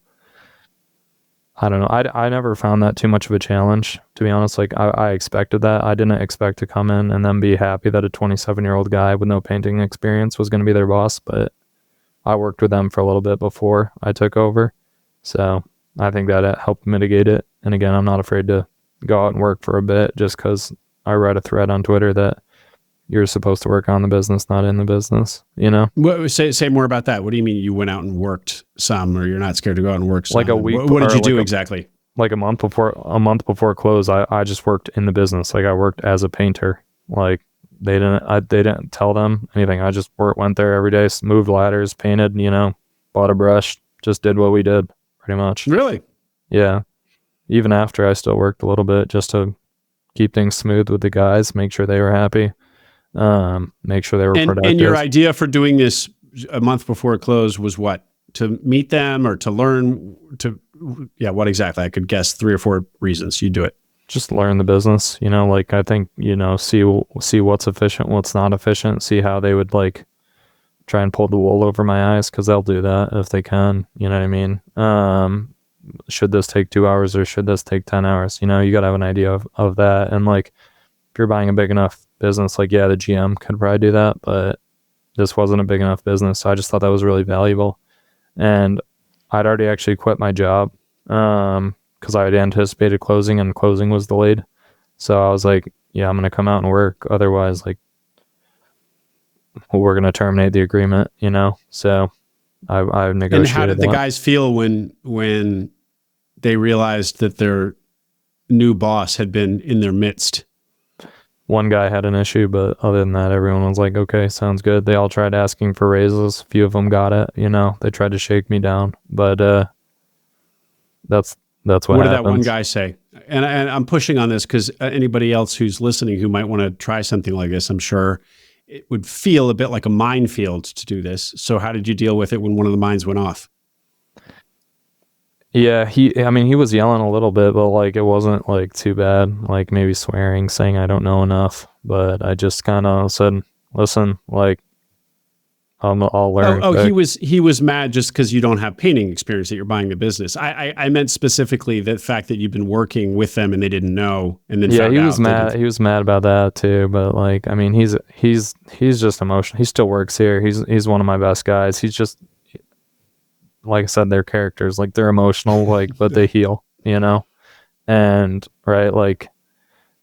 I don't know. I never found that too much of a challenge, to be honest. Like I expected that. I didn't expect to come in and then be happy that a 27-year-old guy with no painting experience was going to be their boss. But I worked with them for a little bit before I took over. So I think that helped mitigate it. And again, I'm not afraid to go out and work for a bit, just because I read a thread on Twitter that you're supposed to work on the business, not in the business, you know? Say more about that. What do you mean you went out and worked some, or you're not scared to go out and work some? Like a week. What did you do exactly? Like a month before close, I just worked in the business. Like I worked as a painter. Like they didn't tell them anything. I just went there every day, moved ladders, painted, you know, bought a brush, just did what we did pretty much. Really? Yeah. Even after, I still worked a little bit just to keep things smooth with the guys, make sure they were happy. Make sure they were productive. And your idea for doing this a month before it closed was what? To meet them, or to learn what exactly? I could guess 3 or 4 reasons you do it. Just learn the business, you know, like I think, you know, see what's efficient, what's not efficient, see how they would like try and pull the wool over my eyes, because they'll do that if they can, you know what I mean? Should this take 2 hours or should this take 10 hours? You know, you got to have an idea of that. And like, if you're buying a big enough business, like, yeah, the GM could probably do that, but this wasn't a big enough business. So I just thought that was really valuable. And I'd already actually quit my job because I had anticipated closing, and closing was delayed. So I was like, yeah, I'm going to come out and work. Otherwise, like, we're going to terminate the agreement, you know? So I negotiated. And how did the guys feel when they realized that their new boss had been in their midst? One guy had an issue, but other than that, everyone was like, okay, sounds good. They all tried asking for raises. A few of them got it, you know, they tried to shake me down, but that's what did happens. that one guy say? And I'm pushing on this because anybody else who's listening who might want to try something like this, I'm sure it would feel a bit like a minefield to do this. So how did you deal with it when one of the mines went off? Yeah, he was yelling a little bit, but like it wasn't like too bad. Like maybe swearing, saying I don't know enough. But I just kind of said, "Listen, like I'll learn." He was mad just because you don't have painting experience, that you're buying the business. I meant specifically the fact that you've been working with them and they didn't know, and then he was mad. He was mad about that too. But like, I mean, he's just emotional. He still works here. He's one of my best guys. He's just, like I said, their characters, like they're emotional, like, but they heal, you know? And right, like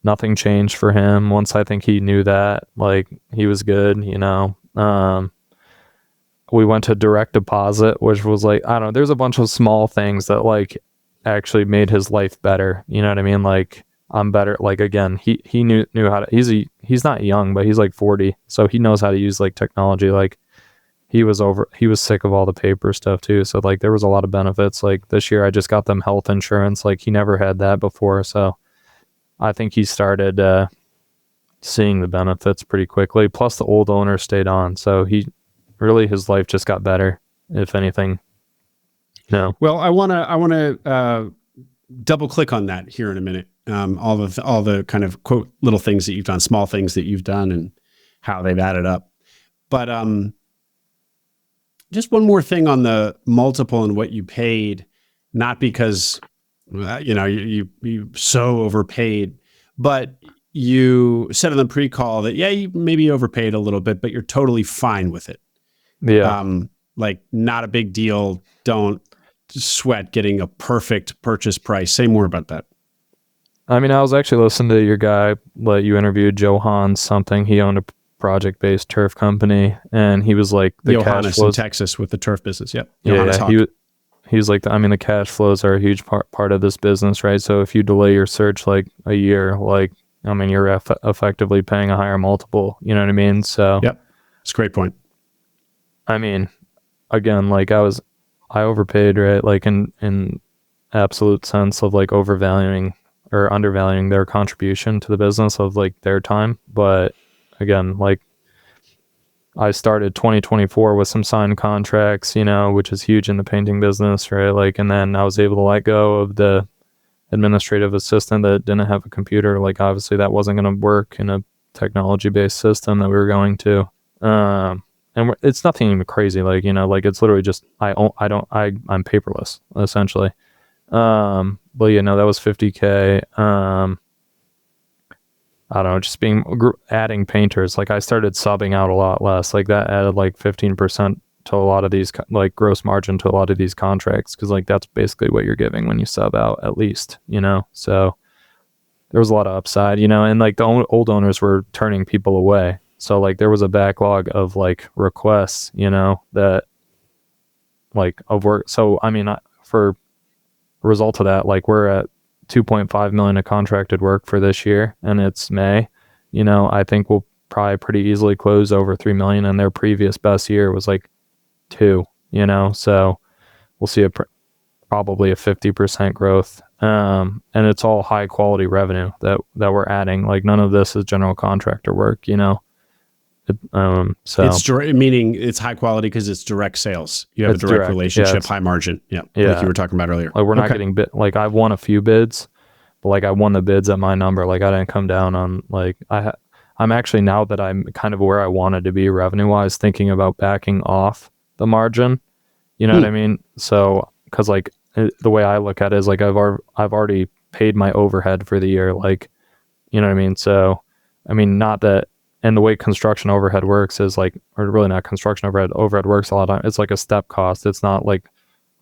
nothing changed for him. Once I think he knew that, like he was good, you know? We went to direct deposit, which was like, I don't know, there's a bunch of small things that like actually made his life better. You know what I mean? Like I'm better. Like, again, he knew how to, he's not young, but he's like 40. So he knows how to use like technology. Like, he was sick of all the paper stuff too. So like there was a lot of benefits. Like this year I just got them health insurance. Like he never had that before. So I think he started seeing the benefits pretty quickly. Plus the old owner stayed on. So his life just got better, if anything. No. Well, I want to double click on that here in a minute. All the kind of quote little things that you've done, small things that you've done, and how they've added up. But just one more thing on the multiple and what you paid, not because, you so overpaid, but you said in the pre-call that, yeah, you maybe overpaid a little bit, but you're totally fine with it. Yeah. Like not a big deal. Don't sweat getting a perfect purchase price. Say more about that. I mean, I was actually listening to your guy that you interviewed, Johannes something. He owned a project-based turf company, and he was like, the Johannes cash flows in Texas with the turf business. Yep. Yeah, he was like, the cash flows are a huge part of this business, right? So if you delay your search like a year, like, I mean, you're effectively paying a higher multiple. You know what I mean? So yep, it's a great point. I mean, again, like I overpaid, right? Like in absolute sense of like overvaluing or undervaluing their contribution to the business of like their time. But again, like I started 2024 with some signed contracts, you know, which is huge in the painting business, right? Like, and then I was able to let go of the administrative assistant that didn't have a computer. Like, obviously that wasn't going to work in a technology-based system that we were going to. And it's nothing even crazy. Like, you know, like it's literally just, I'm paperless essentially. But you know, that was 50K. I don't know, just adding painters. Like I started subbing out a lot less. Like that added like 15% to a lot of these, like gross margin to a lot of these contracts. Cause like that's basically what you're giving when you sub out at least, you know? So there was a lot of upside, you know, and like the old owners were turning people away. So like there was a backlog of like requests, you know, that like of work. So, I mean, for a result of that, like we're at 2.5 million of contracted work for this year and it's May, you know, I think we'll probably pretty easily close over 3 million, and their previous best year was like 2, you know, so we'll see probably a 50% growth. And it's all high quality revenue that we're adding. Like none of this is general contractor work, you know. So it's meaning it's high quality because it's direct sales. You have a direct relationship, high margin. Yeah, like you were talking about earlier. Like we're not getting like I've won a few bids, but like I won the bids at my number. Like I didn't come down on like I'm actually, now that I'm kind of where I wanted to be revenue wise, thinking about backing off the margin. You know what I mean? So because like the way I look at it is like I've already paid my overhead for the year. Like, you know what I mean? So I mean, not that. And the way construction overhead works is like, or really not construction overhead works a lot of time. It's like a step cost. It's not like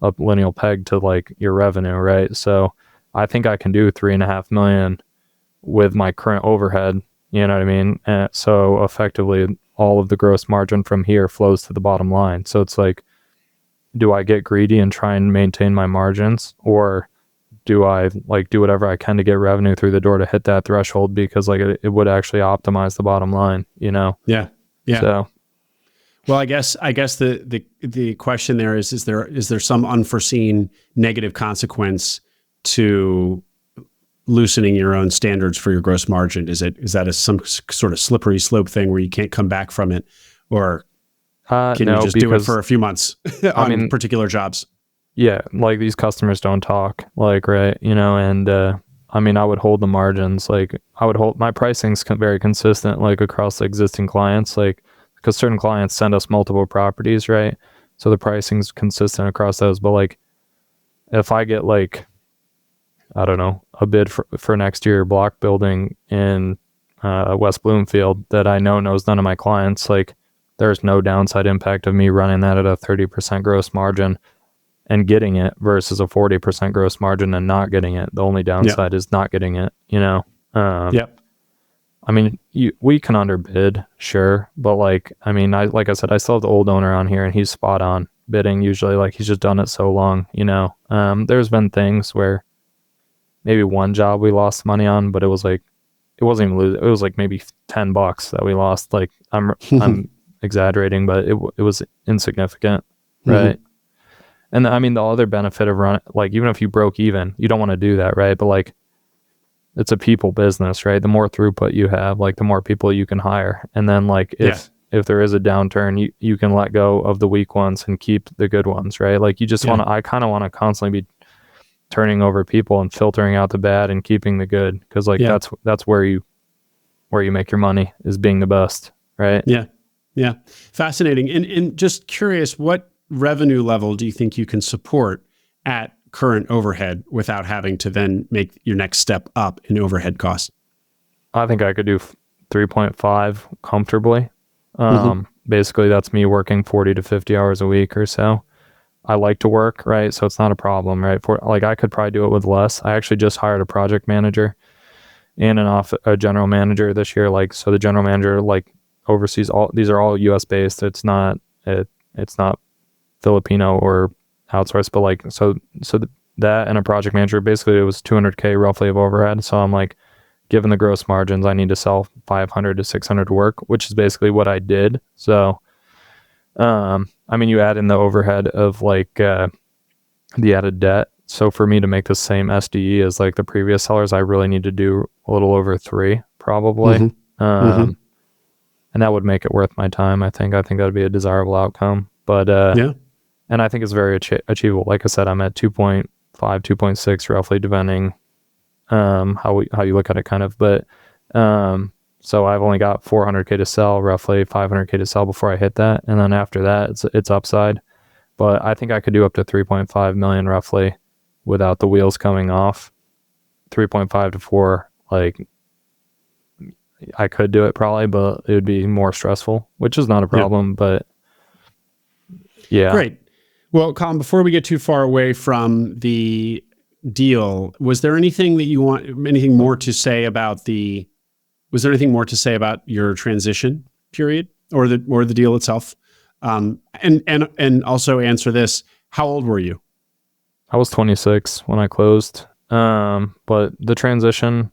a lineal peg to like your revenue, right? So I think I can do 3.5 million with my current overhead, you know what I mean? And so effectively all of the gross margin from here flows to the bottom line. So it's like, do I get greedy and try and maintain my margins, or do I like do whatever I can to get revenue through the door to hit that threshold, because like it would actually optimize the bottom line, you know? Yeah. So, well, I guess the question there is there some unforeseen negative consequence to loosening your own standards for your gross margin? Is that some sort of slippery slope thing where you can't come back from it, or can you just do it for a few months on particular jobs? Yeah, like these customers don't talk, like, right, you know, and I mean, I would hold the margins, like I would hold my pricing's very consistent, like across the existing clients, like because certain clients send us multiple properties, right? So the pricing's consistent across those. But like if I get like, I don't know, a bid for next year block building in West Bloomfield that I know knows none of my clients, like there's no downside impact of me running that at a 30% gross margin and getting it versus a 40% gross margin and not getting it. The only downside is not getting it, you know? I mean, we can underbid, sure. But like, I mean, like I said, I still have the old owner on here and he's spot on bidding usually. Like he's just done it so long, you know? There's been things where maybe one job we lost money on, but it was like, it wasn't even it was like maybe $10 that we lost. Like I'm exaggerating, but it was insignificant, right? Mm-hmm. And I mean, the other benefit of running, like even if you broke even, you don't want to do that, right? But like, it's a people business, right? The more throughput you have, like the more people you can hire. And then like if there is a downturn, you can let go of the weak ones and keep the good ones, right? Like you just want to, I kind of want to constantly be turning over people and filtering out the bad and keeping the good. Cause like that's where you make your money, is being the best, right? Yeah. Yeah. Fascinating. And just curious, what revenue level do you think you can support at current overhead without having to then make your next step up in overhead costs? I think I could do 3.5 comfortably. Basically that's me working 40 to 50 hours a week or so. I like to work, right? So it's not a problem, right? Like I could probably do it with less. I actually just hired a project manager and a general manager this year. Like, so the general manager like oversees these are all US based. It's not Filipino or outsourced, but like, so that and a project manager, basically it was 200K roughly of overhead. So I'm like, given the gross margins, I need to sell 500 to 600 work, which is basically what I did. So, I mean, you add in the overhead of like, the added debt. so for me to make the same SDE as like the previous sellers, I really need to do a little over 3 probably. Mm-hmm. And that would make it worth my time. I think that would be a desirable outcome, but, Yeah. and I think it's very achievable. Like I said, I'm at 2.5, 2.6 roughly, depending, how you look at it kind of, but, so I've only got 400K to sell, roughly 500K to sell before I hit that. And then after that, it's upside. But I think I could do up to 3.5 million roughly without the wheels coming off. 3.5 to 4, like I could do it probably, but it would be more stressful, which is not a problem. But yeah. Great. Well, Colin, before we get too far away from the deal, was there anything that you want, anything more to say about was there anything more to say about your transition period or the deal itself? And also answer this: how old were you? I was 26 when I closed. But the transition,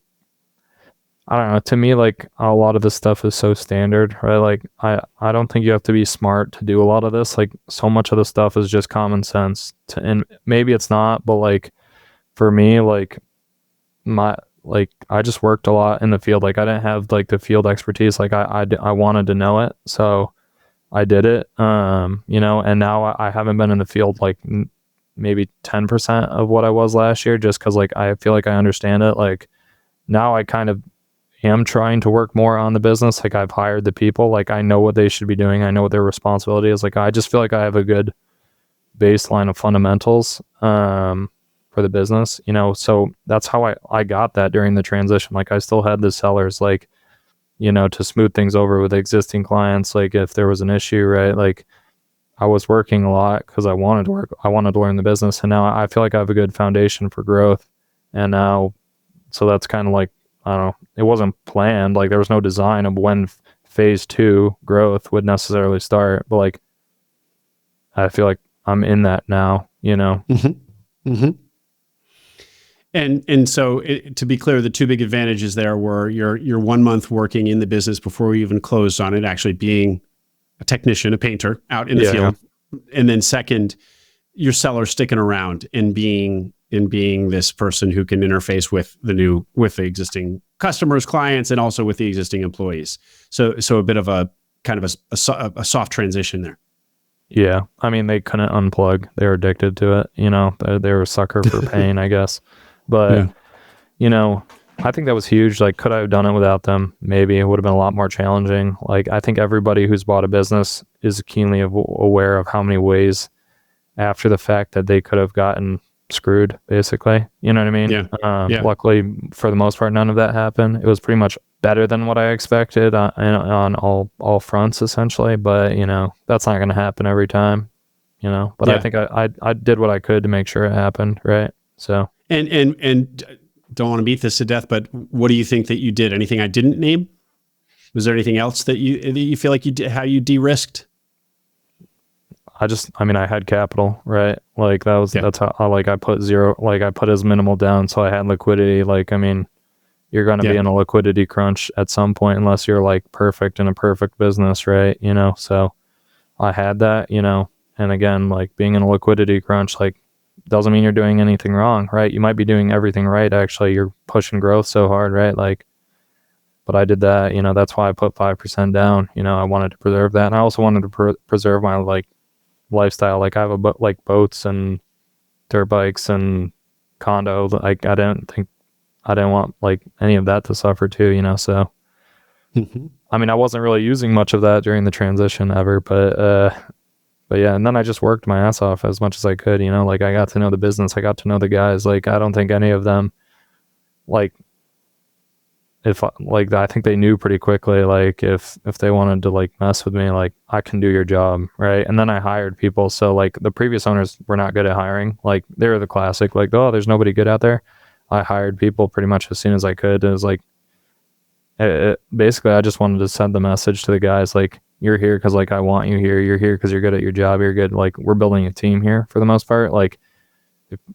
I don't know, to me, like a lot of this stuff is so standard, right? Like I don't think you have to be smart to do a lot of this. Like so much of the stuff is just common sense and maybe it's not, but like for me, like I just worked a lot in the field. Like I didn't have like the field expertise. Like I wanted to know it. So I did it, and now I haven't been in the field like maybe 10% of what I was last year, just because like I feel like I understand it. Like now I kind of am trying to work more on the business. Like I've hired the people, like I know what they should be doing. I know what their responsibility is. Like I just feel like I have a good baseline of fundamentals for the business, so that's how I got that during the transition. Like I still had the sellers, like, to smooth things over with existing clients. Like if there was an issue, right? Like I was working a lot because I wanted to work. I wanted to learn the business. And now I feel like I have a good foundation for growth. And now, so that's kind of like, I don't know, it wasn't planned. Like there was no design of when phase 2 growth would necessarily start. But like, I feel like I'm in that now, Mm-hmm. Mm-hmm. And so to be clear, the two big advantages there were your 1 month working in the business before you even closed on it, actually being a technician, a painter out in the field. Yeah. And then second, your seller sticking around and being this person who can interface with the existing customers, clients, and also with the existing employees. So a bit of a kind of a soft transition there. Yeah. I mean, they couldn't unplug. They were addicted to it. They were a sucker for pain, I guess. But, I think that was huge. Like, could I have done it without them? Maybe. It would have been a lot more challenging. Like, I think everybody who's bought a business is keenly aware of how many ways after the fact that they could have gotten screwed, basically. You know what I mean? Yeah. Luckily, for the most part, none of that happened. It was pretty much better than what I expected on all fronts, essentially. But, that's not going to happen every time, But I think I did what I could to make sure it happened, right? So... And don't want to beat this to death, but what do you think that you did? Anything I didn't name? Was there anything else that you feel like you did, how you de-risked? I had capital, right? Like that's how I put zero, like I put as minimal down. So I had liquidity. Like, you're going to be in a liquidity crunch at some point, unless you're like perfect in a perfect business, right? So I had that, and again, like being in a liquidity crunch, like, doesn't mean you're doing anything wrong, right? You might be doing everything right. Actually, you're pushing growth so hard, right? Like, but I did that, that's why I put 5% down. I wanted to preserve that. And I also wanted to preserve my like lifestyle. Like I have boats and dirt bikes and condo. Like I didn't want like any of that to suffer too, so, I wasn't really using much of that during the transition ever, but yeah, and then I just worked my ass off as much as I could, like I got to know the business. I got to know the guys. Like, I don't think any of them, like, I think they knew pretty quickly, like, if they wanted to like mess with me, like, I can do your job. Right. And then I hired people. So like the previous owners were not good at hiring. Like they were the classic, like, oh, there's nobody good out there. I hired people pretty much as soon as I could. It was like, basically I just wanted to send the message to the guys, like, you're here because like I want you here. You're here because you're good at your job. You're good. Like we're building a team here for the most part. Like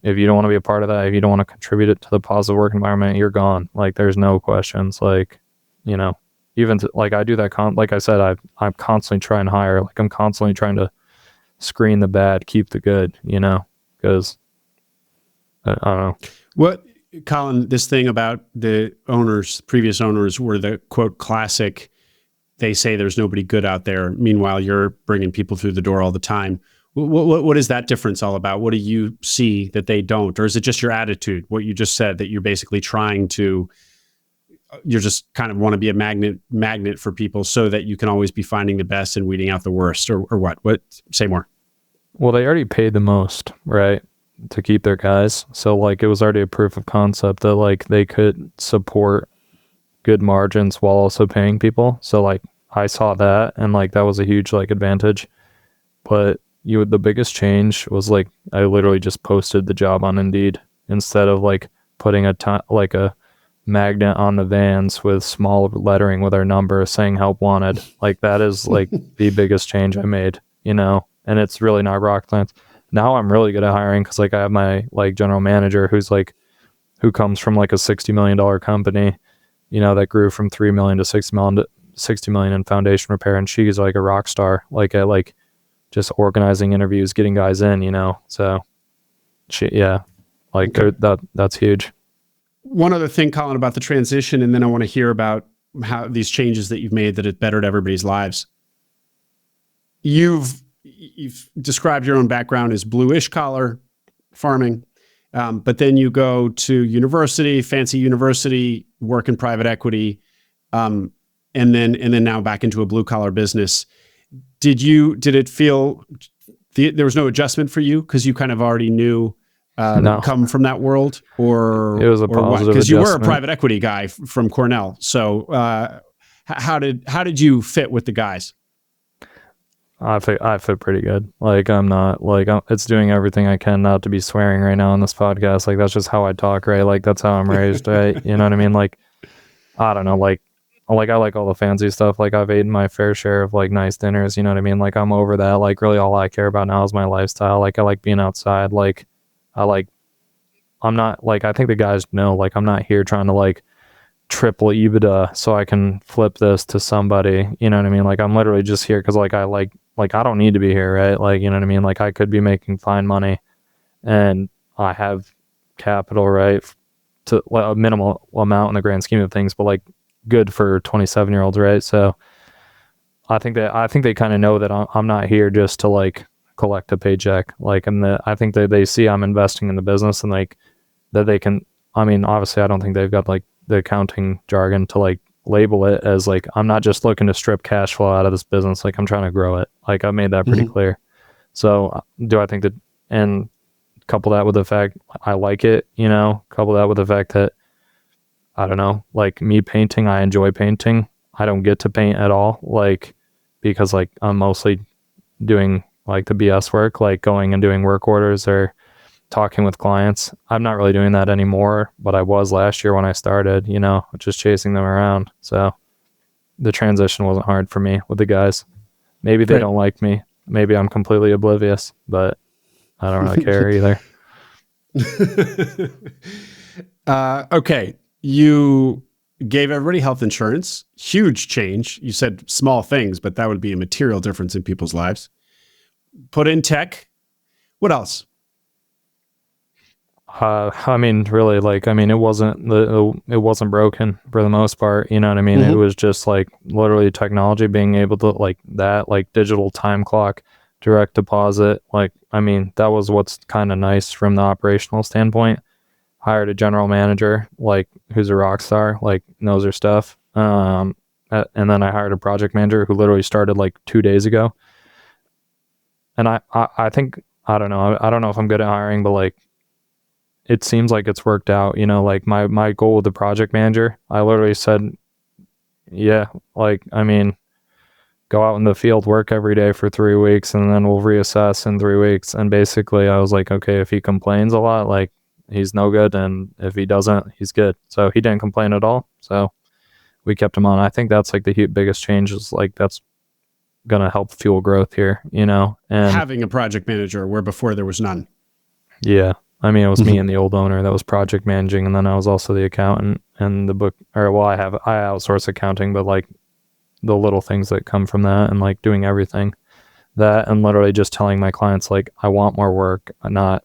if you don't want to be a part of that, if you don't want to contribute it to the positive work environment, you're gone. Like there's no questions. Like, even like I do that. Like I said, I'm constantly trying to hire. Like I'm constantly trying to screen the bad, keep the good. Because I don't know. What, Colin, this thing about the owners, previous owners were the quote classic, they say there's nobody good out there. Meanwhile, you're bringing people through the door all the time. What is that difference all about? What do you see that they don't? Or is it just your attitude? What you just said, that you're basically trying to, you're just kind of want to be a magnet for people so that you can always be finding the best and weeding out the worst, or what? Say more. Well, they already paid the most, right, to keep their guys. So like it was already a proof of concept that like they could support good margins while also paying people. So like I saw that, and like that was a huge like advantage. But the biggest change was like I literally just posted the job on Indeed instead of like putting like a magnet on the vans with small lettering with our number saying help wanted. Like that is like the biggest change I made, you know. And it's really not rocket science. Now I'm really good at hiring because like I have my like general manager who comes from like a $60 million company, you know, that grew from 3 million to 6 million to 60 million in foundation repair, and she's like a rock star, like at like just organizing interviews, getting guys in, you know. So that's huge. One other thing, Colin, about the transition, and then I want to hear about how these changes that you've made that have bettered everybody's lives. You've described your own background as bluish collar farming, but then you go to university, fancy university, work in private equity, and then now back into a blue collar business. Did it feel there was no adjustment for you because you kind of already knew No. come from that world, or It was a positive because you were a adjustment. private equity guy from Cornell? So how did you fit with the guys? I fit pretty good. Like I'm not like it's doing everything I can not to be swearing right now on this podcast. Like that's just how I talk, right? Like that's how I'm raised, right? You know what I mean? Like I don't know, like I like all the fancy stuff. Like I've eaten my fair share of like nice dinners, you know what I mean? Like I'm over that. Like really all I care about now is my lifestyle. Like I like being outside. Like I'm not like, I think the guys know, like I'm not here trying to like triple EBITDA so I can flip this to somebody, you know what I mean? Like I'm literally just here because like I don't need to be here, right? Like, you know what I mean? Like I could be making fine money and I have capital, right? To a minimal amount in the grand scheme of things, but like good for 27-year-olds, right? So I think they kind of know that I'm not here just to like collect a paycheck. Like I think that they see I'm investing in the business and like that they can, I mean, obviously I don't think they've got like the accounting jargon to like label it as like, I'm not just looking to strip cash flow out of this business. Like I'm trying to grow it. Like I made that pretty clear. So do I think that, and couple that with the fact I like it, you know, couple that with the fact that, I don't know, like me painting, I enjoy painting. I don't get to paint at all. Like, because like I'm mostly doing like the BS work, like going and doing work orders or talking with clients. I'm not really doing that anymore, but I was last year when I started, you know, just chasing them around. So the transition wasn't hard for me with the guys. Maybe they don't like me. Maybe I'm completely oblivious, but I don't really care either. Okay. You gave everybody health insurance. Huge change. You said small things, but that would be a material difference in people's lives. Put in tech. What else? I mean, really, like, I mean, it wasn't broken for the most part. You know what I mean? It was just like literally technology being able to like that, like digital time clock, direct deposit. Like, I mean, that was what's kind of nice from the operational standpoint. Hired a general manager, like who's a rock star, like knows her stuff. And then I hired a project manager who literally started like 2 days ago. And I think, I don't know if I'm good at hiring, but like, it seems like it's worked out, you know, like my goal with the project manager, I literally said, yeah, like, I mean, go out in the field, work every day for 3 weeks, and then we'll reassess in 3 weeks. And basically I was like, okay, if he complains a lot, like he's no good. And if he doesn't, he's good. So he didn't complain at all. So we kept him on. I think that's like the biggest change is like, that's going to help fuel growth here, you know, and having a project manager where before there was none. Yeah. I mean, it was me and the old owner that was project managing, and then I was also the accountant and the book, or well, I outsource accounting, but like the little things that come from that and like doing everything that, and literally just telling my clients, like, I want more work, not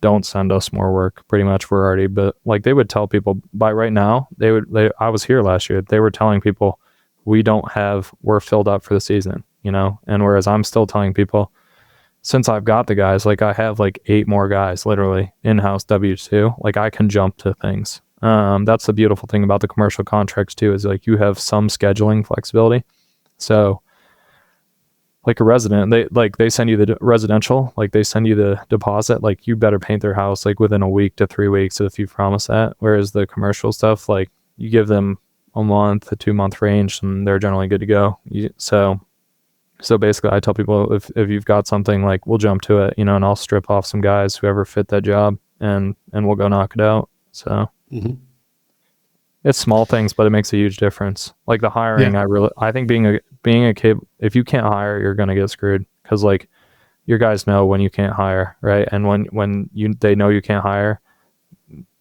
don't send us more work. Pretty much we're already, but like they would tell people by right now, I was here last year. They were telling people we're filled up for the season, and whereas I'm still telling people, since I've got the guys, like I have like 8 more guys literally in-house W2, like I can jump to things. That's the beautiful thing about the commercial contracts too, is like you have some scheduling flexibility. So like a resident, they send you the residential, like they send you the deposit, like you better paint their house like within a week to 3 weeks if you promise that. Whereas the commercial stuff, like you give them a month, a 2-month range, and they're generally good to go. So basically I tell people if you've got something, like we'll jump to it, and I'll strip off some guys, whoever fit that job, and we'll go knock it out. So it's small things, but it makes a huge difference. Like the hiring, I think being a kid, if you can't hire, you're going to get screwed, because like your guys know when you can't hire, right? And when they know you can't hire,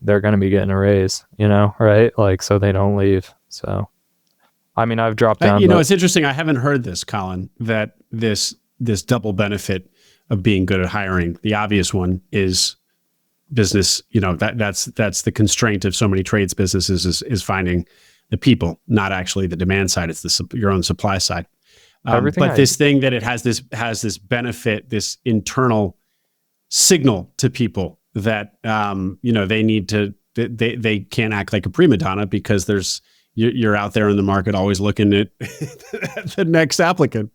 they're going to be getting a raise, right? Like, so they don't leave. So, I mean, I've dropped down. It's interesting. I haven't heard this, Colin, that this double benefit of being good at hiring. The obvious one is business. That's the constraint of so many trades businesses is finding the people, not actually the demand side. It's your own supply side. This thing that it has this benefit, this internal signal to people that they need to. They can't act like a prima donna, because you're out there in the market always looking at the next applicant.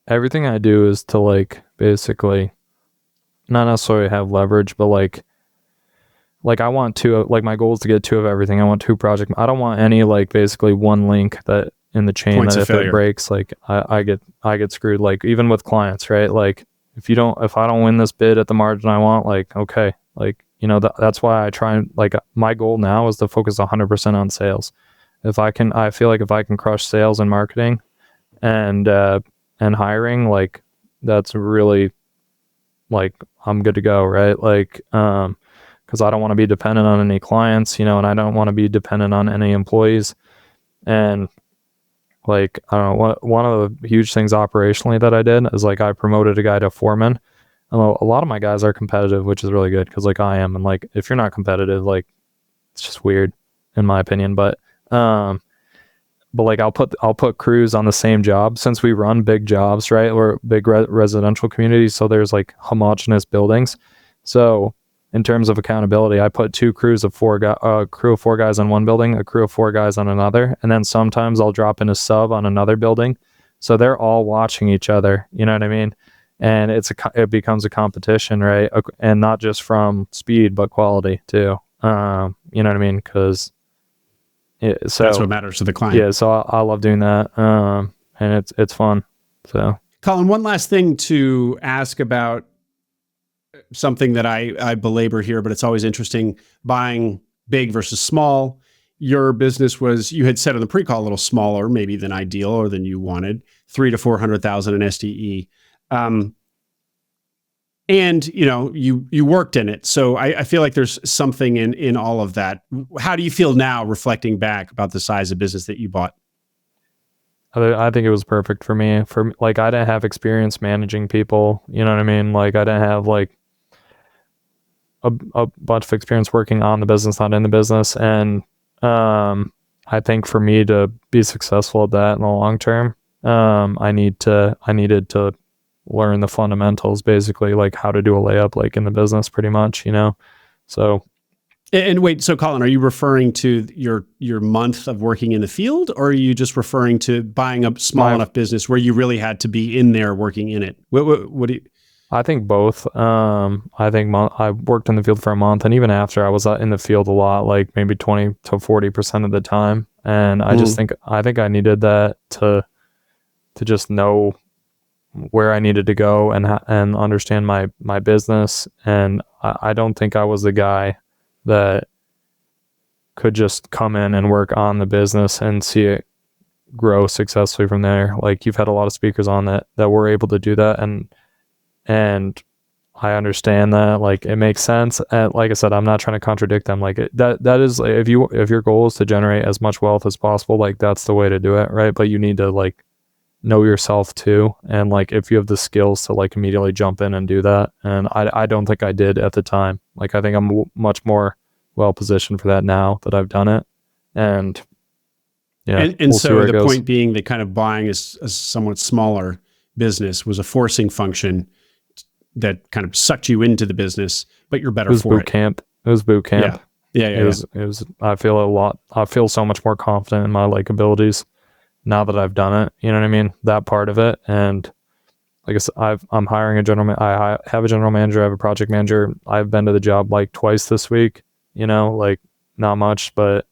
Everything I do is to like basically not necessarily have leverage, but like I want my goal is to get 2 of everything. I want 2 projects. I don't want any like basically one link that in the chain Points that if failure. It breaks, like I get screwed. Like even with clients, right? Like if I don't win this bid at the margin I want, like, okay, like, that's why I try and like my goal now is to focus 100% on sales. I feel like if I can crush sales and marketing and hiring, like that's really like I'm good to go, right? Like, because I don't want to be dependent on any clients, and I don't want to be dependent on any employees. And like, I don't know, one of the huge things operationally that I did is like I promoted a guy to foreman. And a lot of my guys are competitive, which is really good, because like I am, and like if you're not competitive, like it's just weird in my opinion. But like I'll put crews on the same job, since we run big jobs, right? Or big residential communities, so there's like homogenous buildings. So in terms of accountability, I put 2 crews of 4 crew of 4 guys on one building, a crew of 4 guys on another, and then sometimes I'll drop in a sub on another building, so they're all watching each other. You know what I mean? And it becomes a competition, right? And not just from speed, but quality too. You know what I mean? Because that's what matters to the client. Yeah, so I love doing that, and it's fun. So, Colin, one last thing to ask about something that I belabor here, but it's always interesting: buying big versus small. Your business was, you had said on the pre-call, a little smaller maybe than ideal or than you wanted, 300,000 to 400,000 in SDE. And you worked in it. So I feel like there's something in all of that. How do you feel now reflecting back about the size of business that you bought? I think it was perfect for me. Like I didn't have experience managing people. You know what I mean? Like I didn't have like a bunch of experience working on the business, not in the business. And I think for me to be successful at that in the long term, I needed to learn the fundamentals, basically, like how to do a layup, like in the business, pretty much, So. And wait, so Colin, are you referring to your month of working in the field, or are you just referring to buying a small enough business where you really had to be in there working in it? What do you? I think both. I think I worked in the field for a month, and even after, I was in the field a lot, like maybe 20 to 40% of the time. And I just think I needed that to just know where I needed to go and understand my business. And I don't think I was the guy that could just come in and work on the business and see it grow successfully from there. Like you've had a lot of speakers on that were able to do that, and I understand that, like it makes sense. And like I said, I'm not trying to contradict them. Like that is, if your goal is to generate as much wealth as possible, like that's the way to do it, right? But you need to like know yourself too. And like, if you have the skills to like immediately jump in and do that. And I don't think I did at the time. Like, I think I'm much more well positioned for that now that I've done it. And yeah, And we'll see so where it the goes. point being that kind of buying a somewhat smaller business was a forcing function that kind of sucked you into the business, but you're better for it. Bootcamp. It was boot camp. Yeah. It was, I feel so much more confident in my like abilities now that I've done it. You know what I mean? That part of it. And like I said, I'm hiring I have a general manager. I have a project manager. I've been to the job like twice this week, you know, like not much, but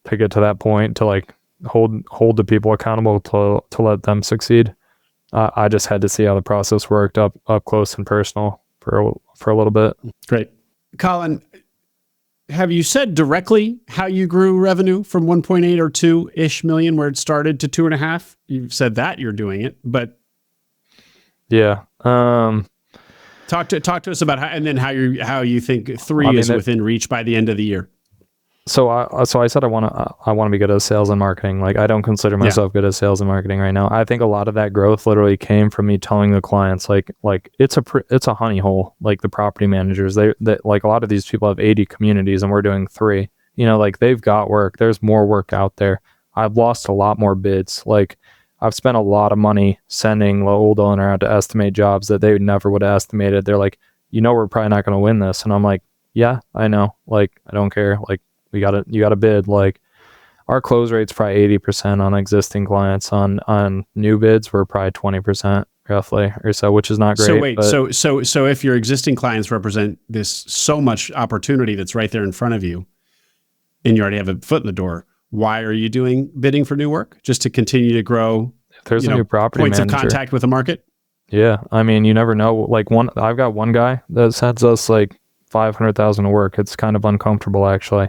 to get to that point, to like hold the people accountable to let them succeed. I just had to see how the process worked up close and personal for a little bit. Great. Colin, have you said directly how you grew revenue from 1.8 or 2-ish million where it started to 2.5? You've said that you're doing it, but yeah. Talk to us about how you think 3 is within reach by the end of the year. So I said I want to be good at sales and marketing. Like, I don't consider myself good at sales and marketing right now. I think a lot of that growth literally came from me telling the clients like it's a honey hole. Like, the property managers, they like, a lot of these people have 80 communities and we're doing 3. You know, like, they've got work. There's more work out there. I've lost a lot more bids. Like, I've spent a lot of money sending the old owner out to estimate jobs that they never would have estimated. They're like, we're probably not going to win this. And I'm like, yeah, I know. Like, I don't care. Like, you got to bid. Like, our close rate's probably 80% on existing clients. On new bids, we're probably 20% roughly or so, which is not great. So wait, so if your existing clients represent this so much opportunity that's right there in front of you, and you already have a foot in the door, why are you doing bidding for new work? Just to continue to grow? If there's a new property points manager, of contact with the market. Yeah, I mean, you never know. Like, I've got one guy that sends us like 500,000 of work. It's kind of uncomfortable actually.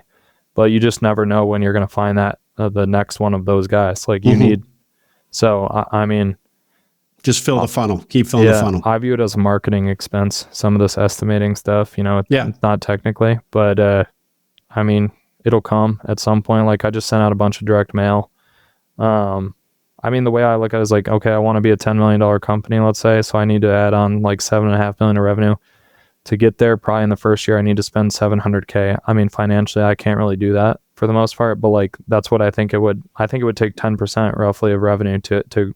But you just never know when you're going to find that the next one of those guys. Like, you need. So I mean, just fill the funnel. Keep filling the funnel. I view it as a marketing expense. Some of this estimating stuff, it's not technically, but I mean, it'll come at some point. Like, I just sent out a bunch of direct mail. I mean, the way I look at it is like, okay, I want to be a $10 million company, let's say, so I need to add on like $7.5 million of revenue. To get there, probably in the first year, I need to spend $700K. I mean, financially, I can't really do that for the most part, but like, that's what I think it would. I think it would take 10% roughly of revenue to.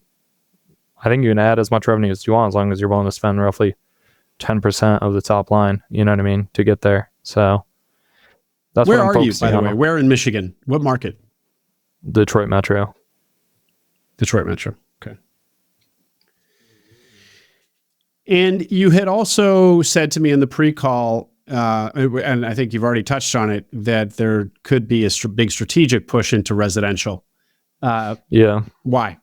I think you can add as much revenue as you want, as long as you're willing to spend roughly 10% of the top line. You know what I mean? To get there. So that's where what I'm are you, by the on. way? Where in Michigan? What market? Detroit Metro. Detroit Metro. Okay. And you had also said to me in the pre-call, and I think you've already touched on it, that there could be a big strategic push into residential. Yeah. Why?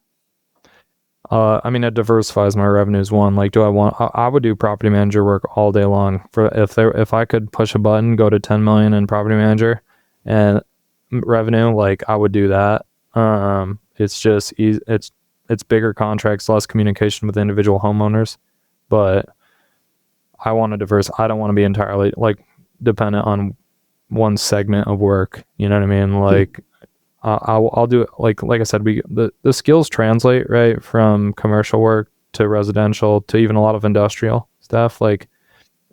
I mean, it diversifies my revenues. One, like, I would do property manager work all day long. If I could push a button, go to 10 million in property manager and revenue, like, I would do that. It's just easy. It's bigger contracts, less communication with individual homeowners. But I want to I don't want to be entirely like dependent on one segment of work. You know what I mean? Like, I'll do it. Like I said, the skills translate right from commercial work to residential to even a lot of industrial stuff. Like,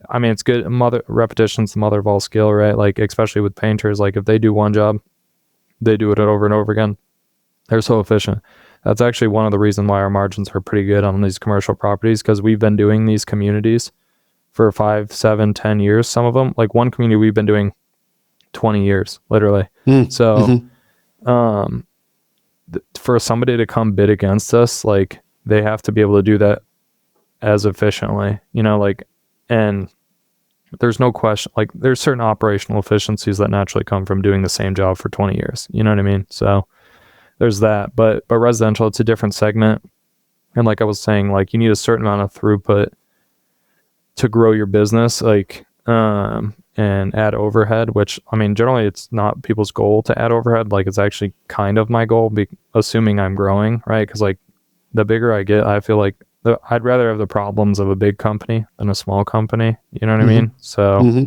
I mean, it's good. Repetition's the mother of all skill, right? Like, especially with painters, like, if they do one job, they do it over and over again. They're so efficient. That's actually one of the reasons why our margins are pretty good on these commercial properties, because we've been doing these communities for 5, 7, 10 years. Some of them, like one community we've been doing 20 years, literally. So for somebody to come bid against us, like, they have to be able to do that as efficiently, like, and there's no question, like, there's certain operational efficiencies that naturally come from doing the same job for 20 years. You know what I mean? So there's that, but residential, it's a different segment. And like I was saying, like, you need a certain amount of throughput to grow your business, like, and add overhead, which, I mean, generally it's not people's goal to add overhead. Like, it's actually kind of my goal, assuming I'm growing, right? Because, like, the bigger I get, I feel like I'd rather have the problems of a big company than a small company. You know what I mean? So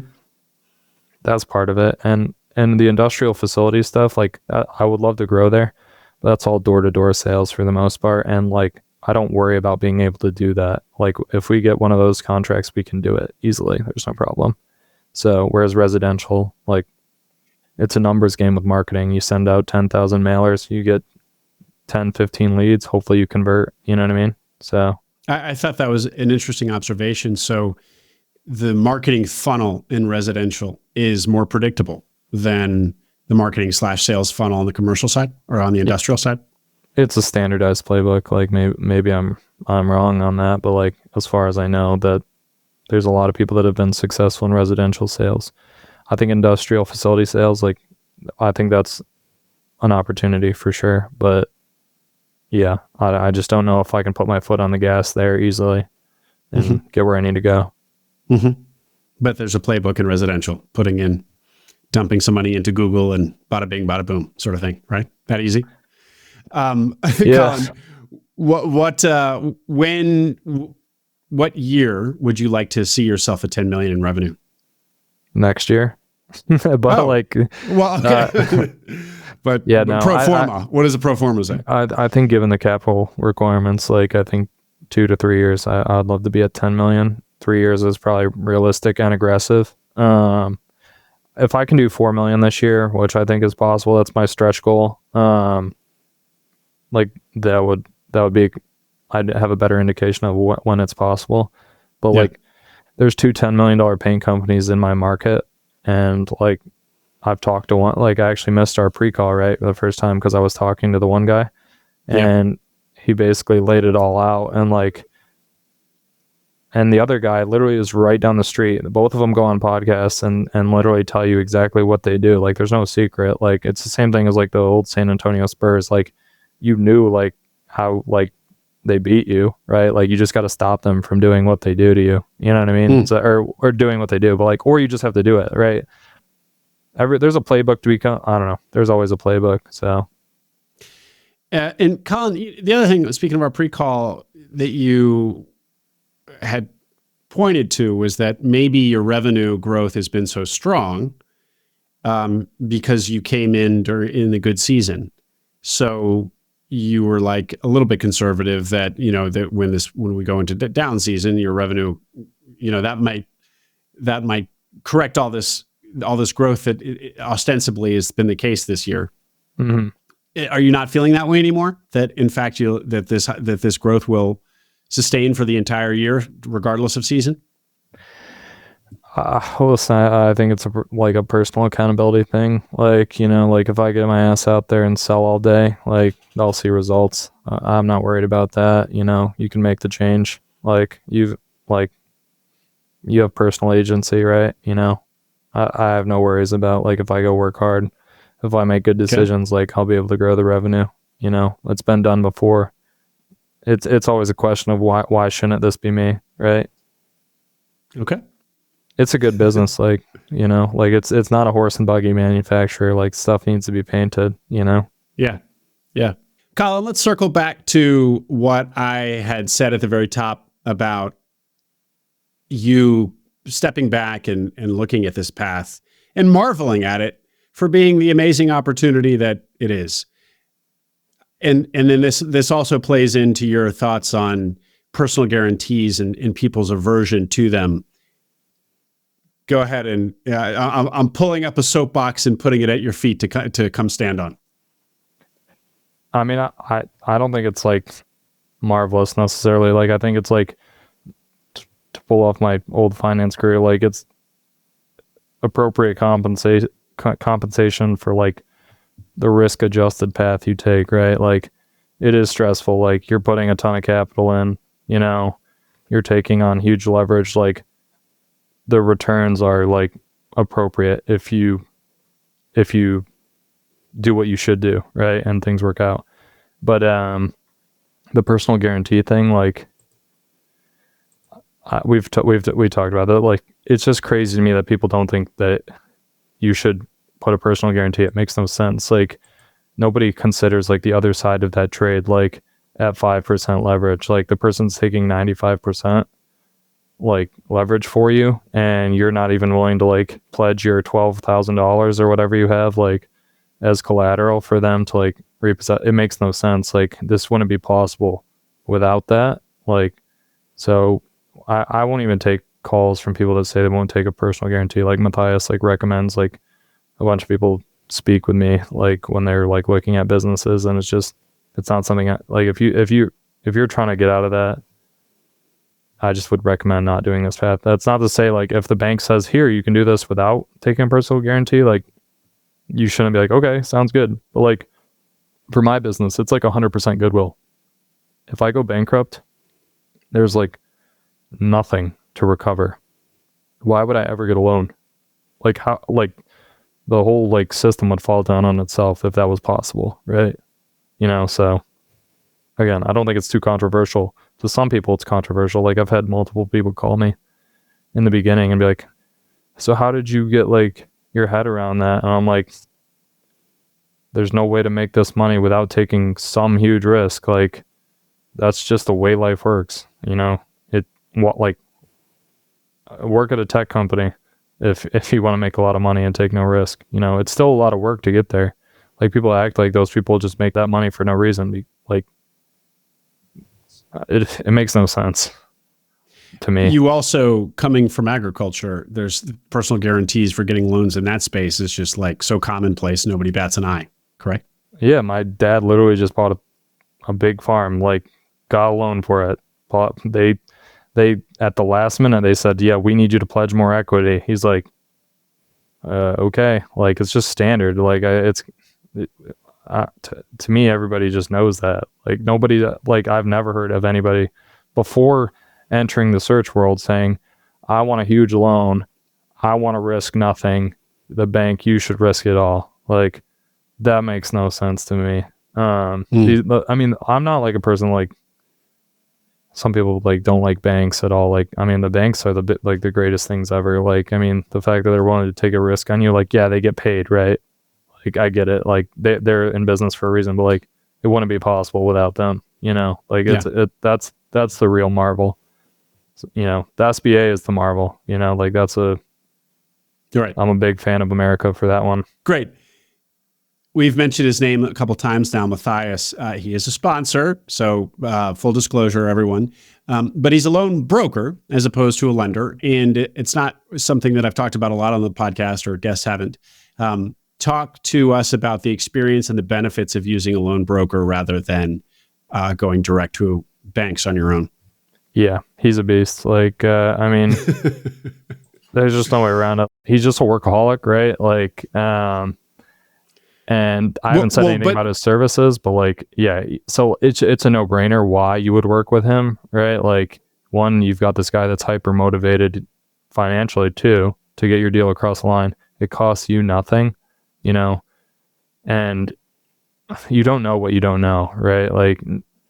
that's part of it. And the industrial facility stuff, like, I would love to grow there. That's all door-to-door sales for the most part. And like, I don't worry about being able to do that. Like if we get one of those contracts, we can do it easily. There's no problem. So whereas residential, like it's a numbers game with marketing. You send out 10,000 mailers, you get 10, 15 leads. Hopefully you convert, you know what I mean? So I thought that was an interesting observation. So the marketing funnel in residential is more predictable than the marketing / sales funnel on the commercial side or on the industrial side. it's a standardized playbook. Like maybe I'm wrong on that, but like as far as I know, that there's a lot of people that have been successful in residential sales. I think industrial facility sales, like I think that's an opportunity for sure. But yeah, I just don't know if I can put my foot on the gas there easily and get where I need to go. Mm-hmm. But there's a playbook in residential, dumping some money into Google and bada bing, bada boom sort of thing, right? That easy. Yeah. Colin, what year would you like to see yourself at 10 million in revenue? Next year. But okay. But yeah, pro forma. What does a pro forma say? I think given the capital requirements, like I think 2 to 3 years, I'd love to be at 10 million. 3 years is probably realistic and aggressive. If I can do 4 million this year, which I think is possible, that's my stretch goal. Like that would be, I'd have a better indication of when it's possible. But like there's two $10 million paint companies in my market. And like, I've talked to one, like I actually missed our pre-call, right? The first time, cause I was talking to the one guy and he basically laid it all out. And like, and the other guy literally is right down the street. Both of them go on podcasts and literally tell you exactly what they do. Like there's no secret. Like it's the same thing as like the old San Antonio Spurs. Like you knew like how like they beat you, right? Like you just got to stop them from doing what they do to you. You know what I mean? So, or doing what they do, but like, or you just have to do it, right? There's a playbook to become, I don't know. There's always a playbook. So. And Colin, the other thing, speaking of our pre-call that you had pointed to was that maybe your revenue growth has been so strong because you came in in the good season. So you were like a little bit conservative that, you know, that when we go into down season, your revenue, you know, that might correct all this growth that ostensibly has been the case this year. Mm-hmm. Are you not feeling that way anymore? That in fact that this growth will sustain for the entire year, regardless of season? Listen, I think it's like a personal accountability thing. Like, you know, like if I get my ass out there and sell all day, like I'll see results. I'm not worried about that. You know, you can make the change. Like you have personal agency, right? You know, I have no worries about like if I go work hard, if I make good decisions, like I'll be able to grow the revenue. You know, it's been done before. It's always a question of why shouldn't this be me, right? Okay. It's a good business, like, you know, like it's not a horse and buggy manufacturer. Like stuff needs to be painted, you know? Yeah. Yeah. Colin, let's circle back to what I had said at the very top about you stepping back and looking at this path and marveling at it for being the amazing opportunity that it is. And then this also plays into your thoughts on personal guarantees and people's aversion to them. Go ahead and I'm pulling up a soapbox and putting it at your feet to come stand on. I mean, I don't think it's like marvelous necessarily. Like I think it's like to pull off my old finance career, like it's appropriate compensation for like the risk adjusted path you take, right? Like it is stressful. Like you're putting a ton of capital in, you know, you're taking on huge leverage. Like the returns are like appropriate if you do what you should do, right? And things work out. But the personal guarantee thing, like we talked about that. Like it's just crazy to me that people don't think that you should put a personal guarantee. It makes no sense. Like nobody considers like the other side of that trade, like at 5% leverage, like the person's taking 95% like leverage for you and you're not even willing to like pledge your $12,000 or whatever you have like as collateral for them to like repossess. It makes no sense. Like, this wouldn't be possible without that. Like, so I won't even take calls from people that say they won't take a personal guarantee. Like Matthias like recommends like a bunch of people speak with me like when they're like looking at businesses, and it's not something like if you're trying to get out of that, I just would recommend not doing this path. That's not to say like if the bank says here you can do this without taking a personal guarantee, like you shouldn't be like, okay, sounds good. But like for my business, it's like 100% goodwill. If I go bankrupt, there's like nothing to recover. Why would I ever get a loan? Like how, like the whole like system would fall down on itself if that was possible, right? You know, so again, I don't think it's too controversial. To some people it's controversial. Like I've had multiple people call me in the beginning and be like, so how did you get like your head around that? And I'm like, there's no way to make this money without taking some huge risk. Like that's just the way life works, you know. Like work at a tech company if you want to make a lot of money and take no risk, you know. It's still a lot of work to get there. Like people act like those people just make that money for no reason. Like it makes no sense to me. You also, coming from agriculture, there's personal guarantees for getting loans in that space is just like so commonplace, nobody bats an eye, correct? Yeah, my dad literally just bought a big farm, like got a loan for it. They at the last minute they said, yeah, we need you to pledge more equity. He's like, okay, like it's just standard. Like to me, everybody just knows that. Like nobody, like I've never heard of anybody before entering the search world saying, I want a huge loan, I want to risk nothing, the bank, you should risk it all. Like that makes no sense to me. I mean, I'm not like a person like some people like don't like banks at all. Like, I mean, the banks are the greatest things ever. Like, I mean, the fact that they're willing to take a risk on you, like, yeah, they get paid, right? Like, I get it. Like, they're in business for a reason, but like, it wouldn't be possible without them. You know, like that's the real marvel. You know, the SBA is the marvel. You know, like You're right. I'm a big fan of America for that one. Great. We've mentioned his name a couple times now, Matthias. He is a sponsor, so full disclosure, everyone. But he's a loan broker as opposed to a lender, and it's not something that I've talked about a lot on the podcast, or guests haven't. Talk to us about the experience and the benefits of using a loan broker rather than going direct to banks on your own. Yeah, he's a beast. Like, I mean, there's just no way around it. He's just a workaholic, right? Like, and I haven't said anything about his services, but like, yeah, so it's a no-brainer why you would work with him, right? Like, one, you've got this guy that's hyper motivated financially too to get your deal across the line. It costs you nothing, you know, and you don't know what you don't know, right? Like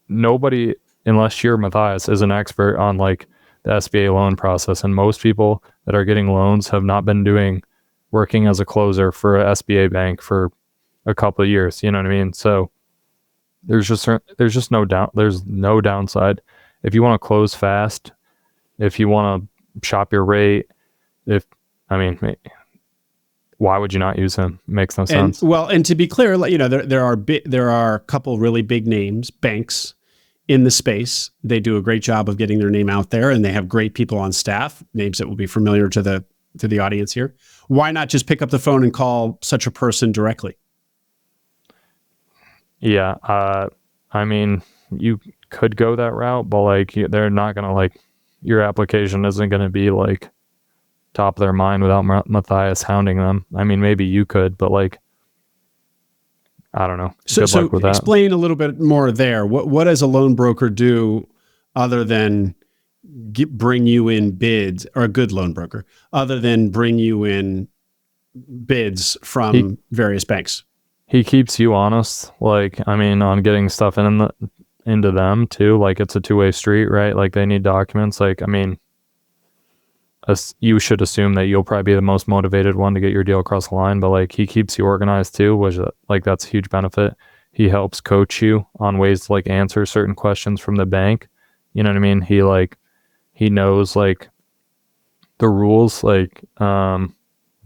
nobody, unless you're Matthias, is an expert on like the SBA loan process, and most people that are getting loans have not been working as a closer for a SBA bank for a couple of years, you know what I mean? So there's just no downside. If you want to close fast, if you want to shop your rate, why would you not use him? It makes no sense. And to be clear, you know, there are a couple really big names, banks in the space. They do a great job of getting their name out there, and they have great people on staff, names that will be familiar to the audience here. Why not just pick up the phone and call such a person directly? Yeah, I mean, you could go that route, but like they're not gonna like your application isn't gonna be like top of their mind without Matthias hounding them. I mean, maybe you could, but like I don't know. Good luck with that. Explain a little bit more there. What does a loan broker do other than bring you in bids, or a good loan broker, other than bring you in bids from various banks? He keeps you honest, like, I mean, on getting stuff into them too. Like, it's a two-way street, right? Like, they need documents. Like, I mean, you should assume that you'll probably be the most motivated one to get your deal across the line, but like, he keeps you organized too, which like, that's a huge benefit. He helps coach you on ways to like answer certain questions from the bank. You know what I mean? He knows like the rules, like,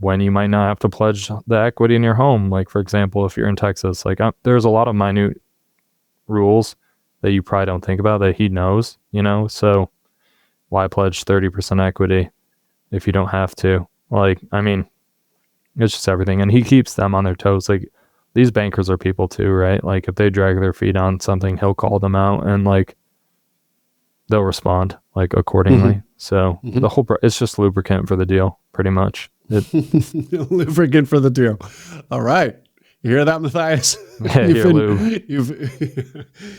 when you might not have to pledge the equity in your home. Like, for example, if you're in Texas, like there's a lot of minute rules that you probably don't think about that he knows, so why pledge 30% equity if you don't have to? Like, I mean, it's just everything. And he keeps them on their toes. Like, these bankers are people too, right? Like, if they drag their feet on something, he'll call them out and like they'll respond like accordingly. So the whole it's just lubricant for the deal, pretty much. Lubricant for the deal. All right. You hear that, Matthias? Yeah,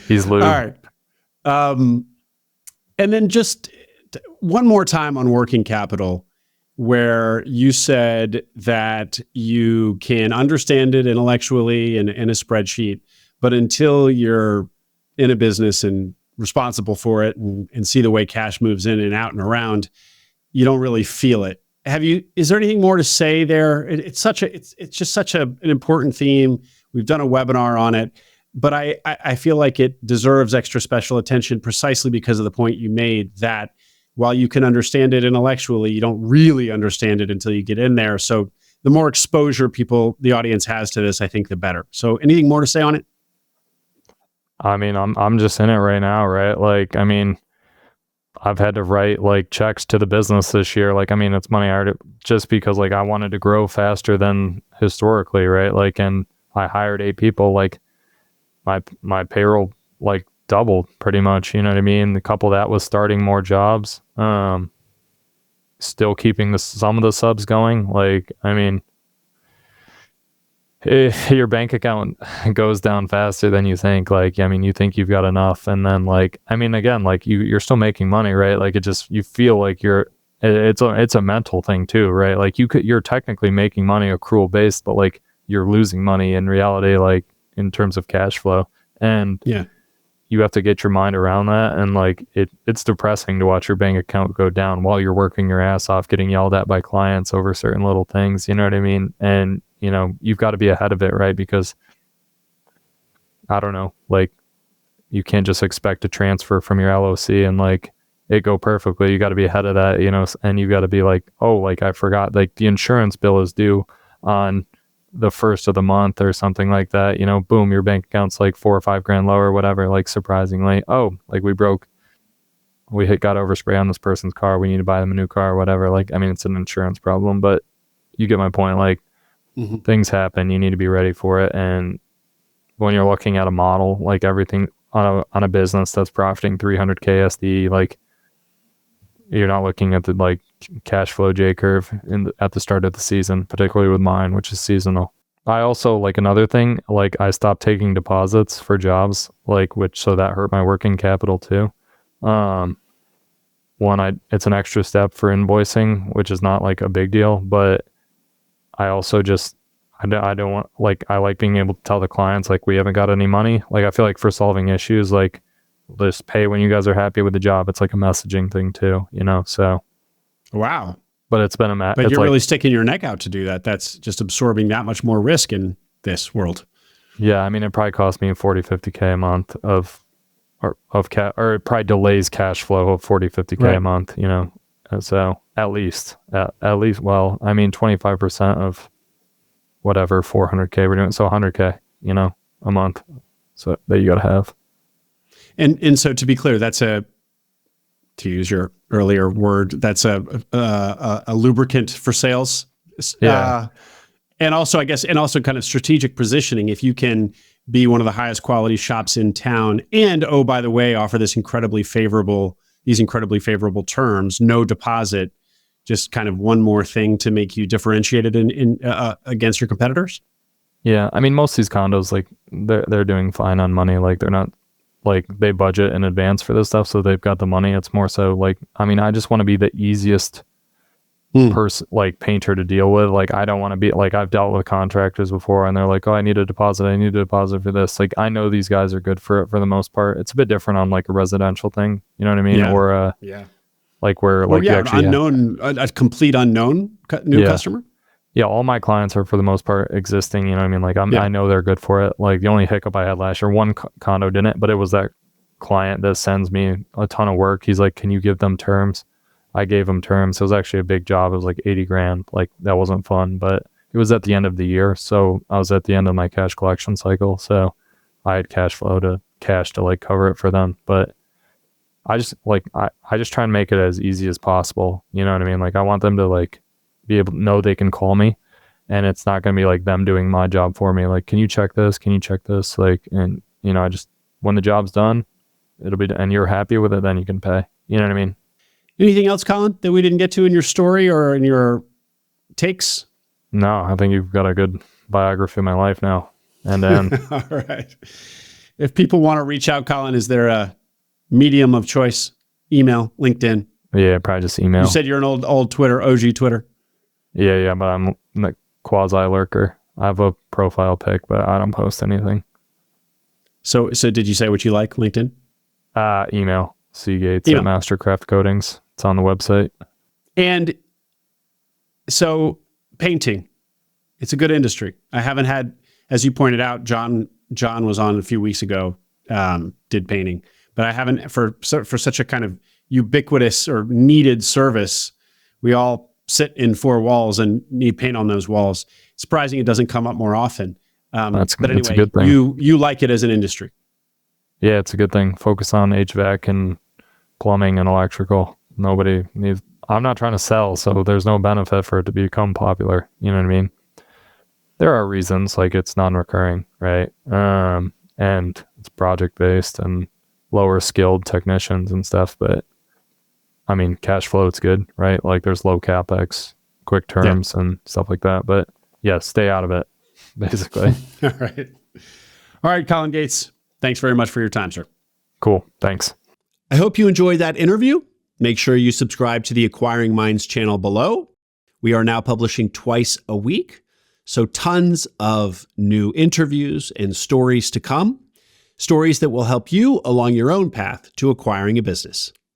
he's lube. All right. And then just one more time on working capital, where you said that you can understand it intellectually in a spreadsheet, but until you're in a business and responsible for it and see the way cash moves in and out and around, you don't really feel it. Is there anything more to say there? It's just such an important theme. We've done a webinar on it, but I feel like it deserves extra special attention precisely because of the point you made that while you can understand it intellectually, you don't really understand it until you get in there. So the more exposure the audience has to this, I think the better. So anything more to say on it? I mean, I'm just in it right now, right? Like, I mean, I've had to write like checks to the business this year. Like, I mean, it's money I already, just because like I wanted to grow faster than historically, right? Like, and I hired 8 people. Like, my payroll like doubled pretty much. You know what I mean? The couple that was starting more jobs, still keeping some of the subs going. Like, I mean, if your bank account goes down faster than you think, like, I mean, you think you've got enough, and then like, I mean, again, like you're still making money, right? Like, you feel like it's a mental thing too, right? Like you're technically making money accrual based, but like you're losing money in reality, like in terms of cash flow. And yeah, you have to get your mind around that. And like, it's depressing to watch your bank account go down while you're working your ass off, getting yelled at by clients over certain little things. You know what I mean? And you've got to be ahead of it, right? Because I don't know, like you can't just expect to transfer from your LOC and like it go perfectly. You got to be ahead of that, and you got to be like, oh, like I forgot, like the insurance bill is due on the first of the month or something like that, boom, your bank account's like $4 or $5 grand lower, whatever. Like surprisingly, oh, like we got overspray on this person's car. We need to buy them a new car or whatever. Like, I mean, it's an insurance problem, but you get my point. Like, things happen, you need to be ready for it. And when you're looking at a model, like everything on a business that's profiting 300K SDE, like you're not looking at the like cash flow J curve at the start of the season, particularly with mine, which is seasonal. I also, like another thing, like I stopped taking deposits for jobs, like so that hurt my working capital too. It's an extra step for invoicing, which is not like a big deal, but I also I don't want, like, I like being able to tell the clients, like, we haven't got any money. Like, I feel like for solving issues, like, just pay when you guys are happy with the job. It's like a messaging thing too, so. Wow. But it's been But you're really sticking your neck out to do that. That's just absorbing that much more risk in this world. Yeah. I mean, it probably cost me 40, 50K a month or it probably delays cash flow of 40, 50K right. a month, So at least, well, I mean, 25% of whatever 400K we're doing, so 100K, a month, so that you got to have. And so to be clear, to use your earlier word, that's a lubricant for sales. Yeah. And also, I guess, kind of strategic positioning. If you can be one of the highest quality shops in town, and oh, by the way, offer these incredibly favorable terms, no deposit, just kind of one more thing to make you differentiated in against your competitors. Yeah, I mean, most of these condos, like they're doing fine on money. Like they're not, like, they budget in advance for this stuff, so they've got the money. It's more so like, I mean, I just want to be the easiest person, like painter to deal with. Like, I don't want to be like, I've dealt with contractors before and they're like, oh, I need a deposit for this. Like, I know these guys are good for it for the most part. It's a bit different on like a residential thing, you know what I mean? Yeah. Or like where like a complete unknown new customer. Yeah, all my clients are for the most part existing, you know what I mean? Like I know they're good for it. Like the only hiccup I had last year, one condo didn't, but it was that client that sends me a ton of work. He's like, can you give them terms? I gave them terms. It was actually a big job. It was like 80 grand. Like that wasn't fun, but it was at the end of the year. So I was at the end of my cash collection cycle. So I had cash to like cover it for them. But I just like, I just try and make it as easy as possible. You know what I mean? Like I want them to like be able to know they can call me, and it's not going to be like them doing my job for me. Like, can you check this? Can you check this? Like, and you know, I just, when the job's done, it'll be, and you're happy with it, then you can pay. You know what I mean? Anything else, Colin, that we didn't get to in your story or in your takes? No, I think you've got a good biography of my life now. And then, all right. If people want to reach out, Colin, is there a medium of choice? Email, LinkedIn? yeah, probably just email. You said you're an old Twitter, OG Twitter. Yeah, but I'm the quasi lurker. I have a profile pic, but I don't post anything. So did you say what you like? LinkedIn? Email. Gates at MasterCraft Coatings. It's on the website. And so painting, it's a good industry. I haven't had, as you pointed out, John was on a few weeks ago, did painting, but I haven't for such a kind of ubiquitous or needed service. We all sit in four walls and need paint on those walls. Surprising it doesn't come up more often. But anyway, a good thing. You like it as an industry. Yeah, it's a good thing. Focus on HVAC and plumbing and electrical. Nobody needs, I'm not trying to sell, so there's no benefit for it to become popular. You know what I mean? There are reasons, like it's non-recurring, right? And it's project-based and lower skilled technicians and stuff, but I mean, cash flow, it's good, right? Like there's low CapEx, quick terms and stuff like that, but yeah, stay out of it, basically. All right, Colin Gates. Thanks very much for your time, sir. Cool. Thanks. I hope you enjoyed that interview. Make sure you subscribe to the Acquiring Minds channel below. We are now publishing twice a week, so tons of new interviews and stories to come. Stories that will help you along your own path to acquiring a business.